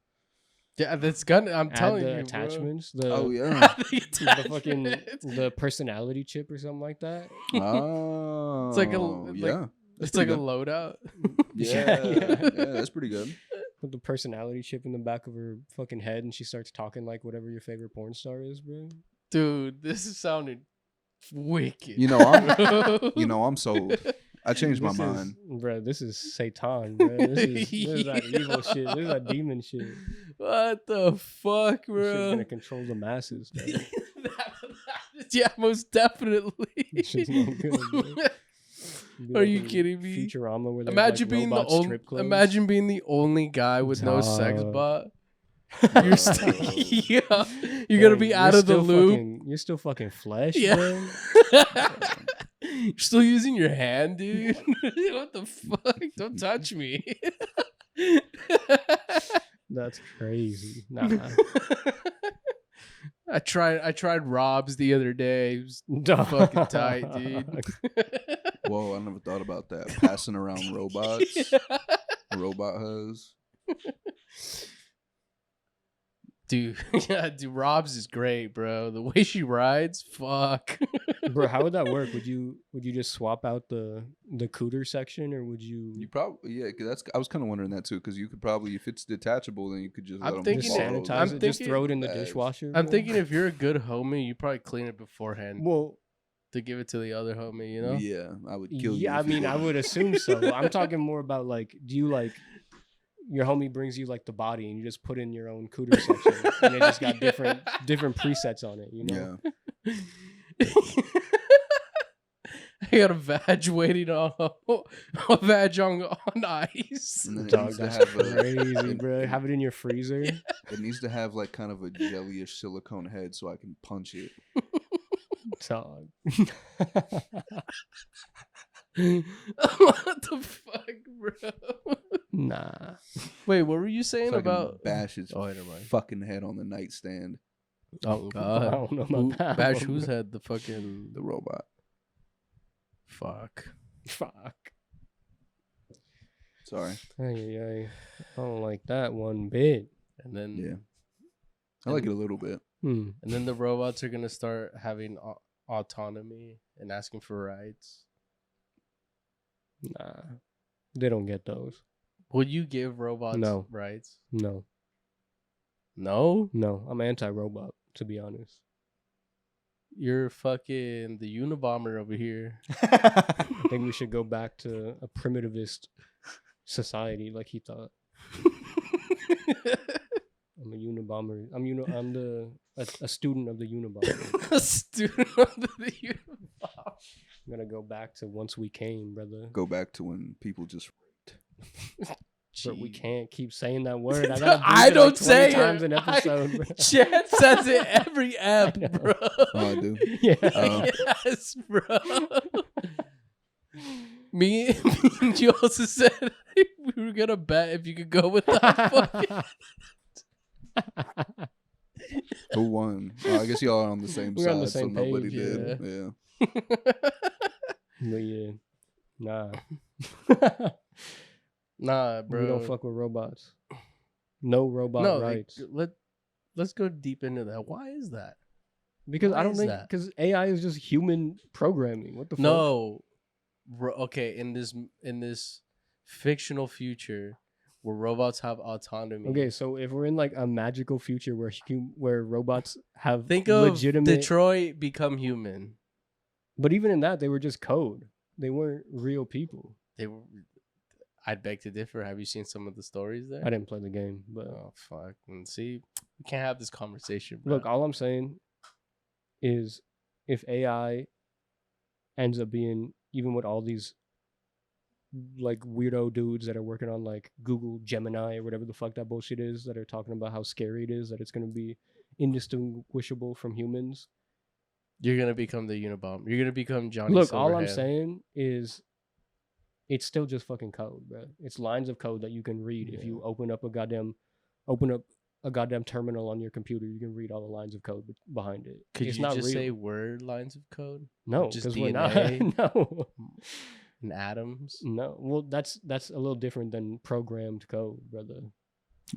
Yeah, that's gonna. I'm Add telling the you, attachments, Oh bro. yeah. The the fucking attachments. the personality chip or something like that. Oh, It's like a yeah. That's it's like pretty a good. loadout. Yeah, yeah. yeah, that's pretty good. Put the personality chip in the back of her fucking head, and she starts talking like whatever your favorite porn star is, bro. Dude, this is sounding wicked. You know, I'm sold. I changed my This mind. is, bro. This is Satan, bro. This is that evil shit. This is that demon shit. What the fuck, This shit's bro? gonna control the masses, bro. Yeah, most definitely. This shit's no good, bro. Be Are like you in kidding me? Futurama, where there's Imagine like being the robot only. strip clubs. Imagine being the only guy with no sex Dog. bot. You're still, yeah, you're gonna be out of the loop. You're still fucking flesh, Yeah. bro. You're still using your hand, dude. What the fuck? Don't touch me. That's crazy. Nah. I tried Rob's the other day. It was Dog. fucking tight, dude. Whoa, I never thought about that. Passing around robots, robot hose. Dude, yeah, dude, Rob's is great, bro. The way she rides, fuck. Bro, how would that work? Would you just swap out the cooter section, or would you? You probably, yeah, 'cause that's. I was kind of wondering that too, because you could probably, if it's detachable, then you could just. I'm let 'em thinking just it- fall. sanitize I'm it, just thinking- throw it in the Bags. dishwasher. I'm bro? thinking if you're a good homie, you probably clean it beforehand Well, to give it to the other homie, you know? Yeah, I would kill you. yeah, I if you mean, I didn't. would assume so. I'm talking more about like, do you like your homie brings you like the body, and you just put in your own cooter section, and it just got Yeah. different presets on it, you know? Yeah. I got a vag waiting on a vag on ice. And then it Dog, needs to that's have crazy, bro. Have it in your freezer. It needs to have like kind of a jellyish silicone head so I can punch it. Dog. What the fuck, bro? Nah. Wait, what were you saying So I can about? bash his Oh, never mind. fucking head on the nightstand. Oh I god, don't know Who- about that. bash one, whose bro. head? The fucking The robot. fuck. Fuck. Sorry. I don't like that one bit. And then Yeah. I like it a little bit. Hmm. and then the robots are gonna start having autonomy and asking for rights. Nah. They don't get those. Would you give robots No. rights? No. No, No. I'm anti-robot, to be honest. you're fucking the Unabomber over here. I think we should go back to a primitivist society like he thought. I'm a Unabomber. I'm a student of the Unabomber. A student of the Unabomber. I'm gonna go back to once we came, brother. Go back to when people just But we Gee. can't keep saying that word. I gotta I bleep it don't like 20 say times it. an episode. bro. Chad says it every ep, know. bro. Oh, I do. Yeah. Yes, bro. Me and you also said we were gonna bet if you could go without fucking. Who won? Oh, I guess y'all are on the same We're side, on the so same nobody page, did. yeah. Yeah. But yeah, nah. Nah, bro. We don't fuck with robots. No robot no, rights. let's go deep into that. Why is that? Because why I don't is think that? because AI is just human programming. What the fuck? No, okay. In this fictional future where robots have autonomy. Okay, so if we're in like a magical future where robots have Think of legitimate, Detroit become human. but even in that they were just code. They weren't real people. They were. I'd beg to differ. Have you seen some of the stories there? I didn't play the game, but Oh fuck! And see, we can't have this conversation, bro. look, all I'm saying is if AI ends up being, even with all these like weirdo dudes that are working on like Google Gemini or whatever the fuck that bullshit is, that are talking about how scary it is that it's going to be indistinguishable from humans. You're gonna become the Unabomber. You're gonna become Johnny. Look, all I'm Silverhand. saying is it's still just fucking code, bro. It's lines of code that you can read. If you open up a goddamn terminal on your computer, you can read all the lines of code behind it. Could It's you not just real. say word lines of code? No, just because we're not. DNA? No, And atoms? no. Well, that's a little different than programmed code, brother.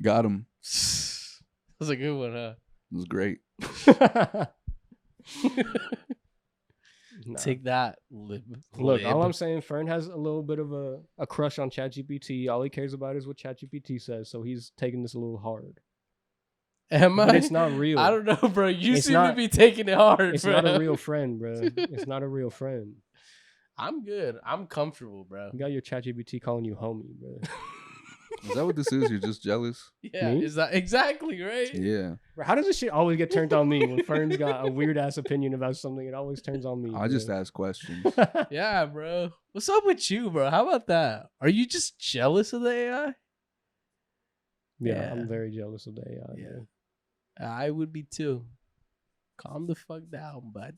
Got him. was a good one, huh? It was great. Nah. Take that, lib. Look, all lib. I'm saying, Fern has a little bit of a crush on ChatGPT. All he cares about is what ChatGPT says, so he's taking this a little hard. Am But I? it's not real. I don't know, bro. You It's seem not- to be taking it hard, It's bro. not a real friend, bro. It's not a real friend. I'm good. I'm comfortable, bro. You got your ChatGPT calling you homie, bro. Is that what this is? You're just jealous? Yeah, Me? is that exactly right? Yeah. Bro, how does this shit always get turned on me when Fern's got a weird ass opinion about something? It always turns on me. I just bro. ask questions. Yeah, bro. What's up with you, bro? How about that? Are you just jealous of the AI? Yeah, Yeah. I'm very jealous of the AI. Yeah. Man. I would be too. Calm the fuck down, bud.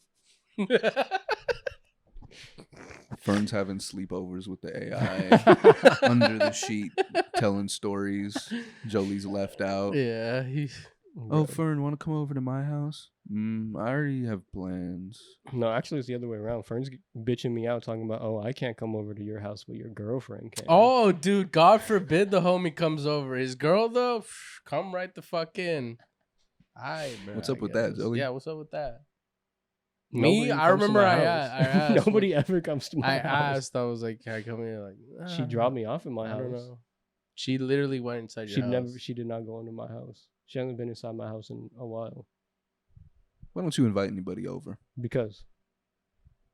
Fern's having sleepovers with the AI under the sheet, telling stories. Jolie's left out. Yeah. Oh, Fern, want to come over to my house? I already have plans. No, actually, it's the other way around. Fern's bitching me out, talking about, oh, I can't come over to your house, but your girlfriend can. Oh, dude, God forbid the homie comes over. His girl, though, come right the fuck in. Alright, bro. What's up I with that, guess. Jolie? Yeah, what's up with that? Nobody Me? I comes to remember my I house. asked. Nobody ever comes to my I house. asked. I was like, "Can I come here?" Like, She dropped me off in my I house. don't know. She literally went inside your house. She did not go into my house. She hasn't been inside my house in a while. Why don't you invite anybody over? Because,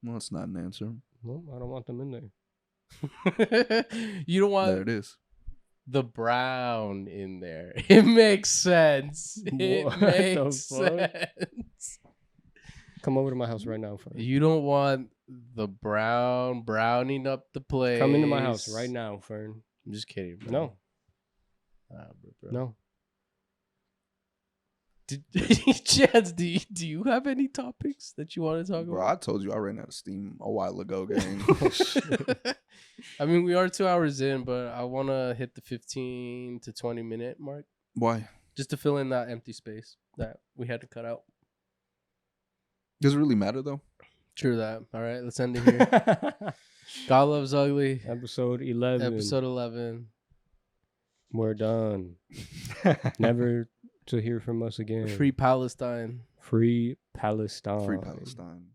Well, that's not an answer. well, I don't want them in there. You don't want There it is. the brown in there. It makes sense. It What the makes fuck? sense. Come over to my house right now, Fern. You don't want the browning up the place. Come into my house right now, Fern. I'm just kidding, bro. No. Bro. No. Chance, do you have any topics that you want to talk Bro, I told you I ran out of steam a while ago, gang. about? I mean, we are 2 hours in, but I want to hit the 15 to 20 minute mark Why? just to fill in that empty space that we had to cut out. Does it really matter, though? True that. All right, let's end it here. God Loves Ugly, Episode 11. episode 11. We're done. Never to hear from us again. Free Palestine. Free Palestine. Free Palestine.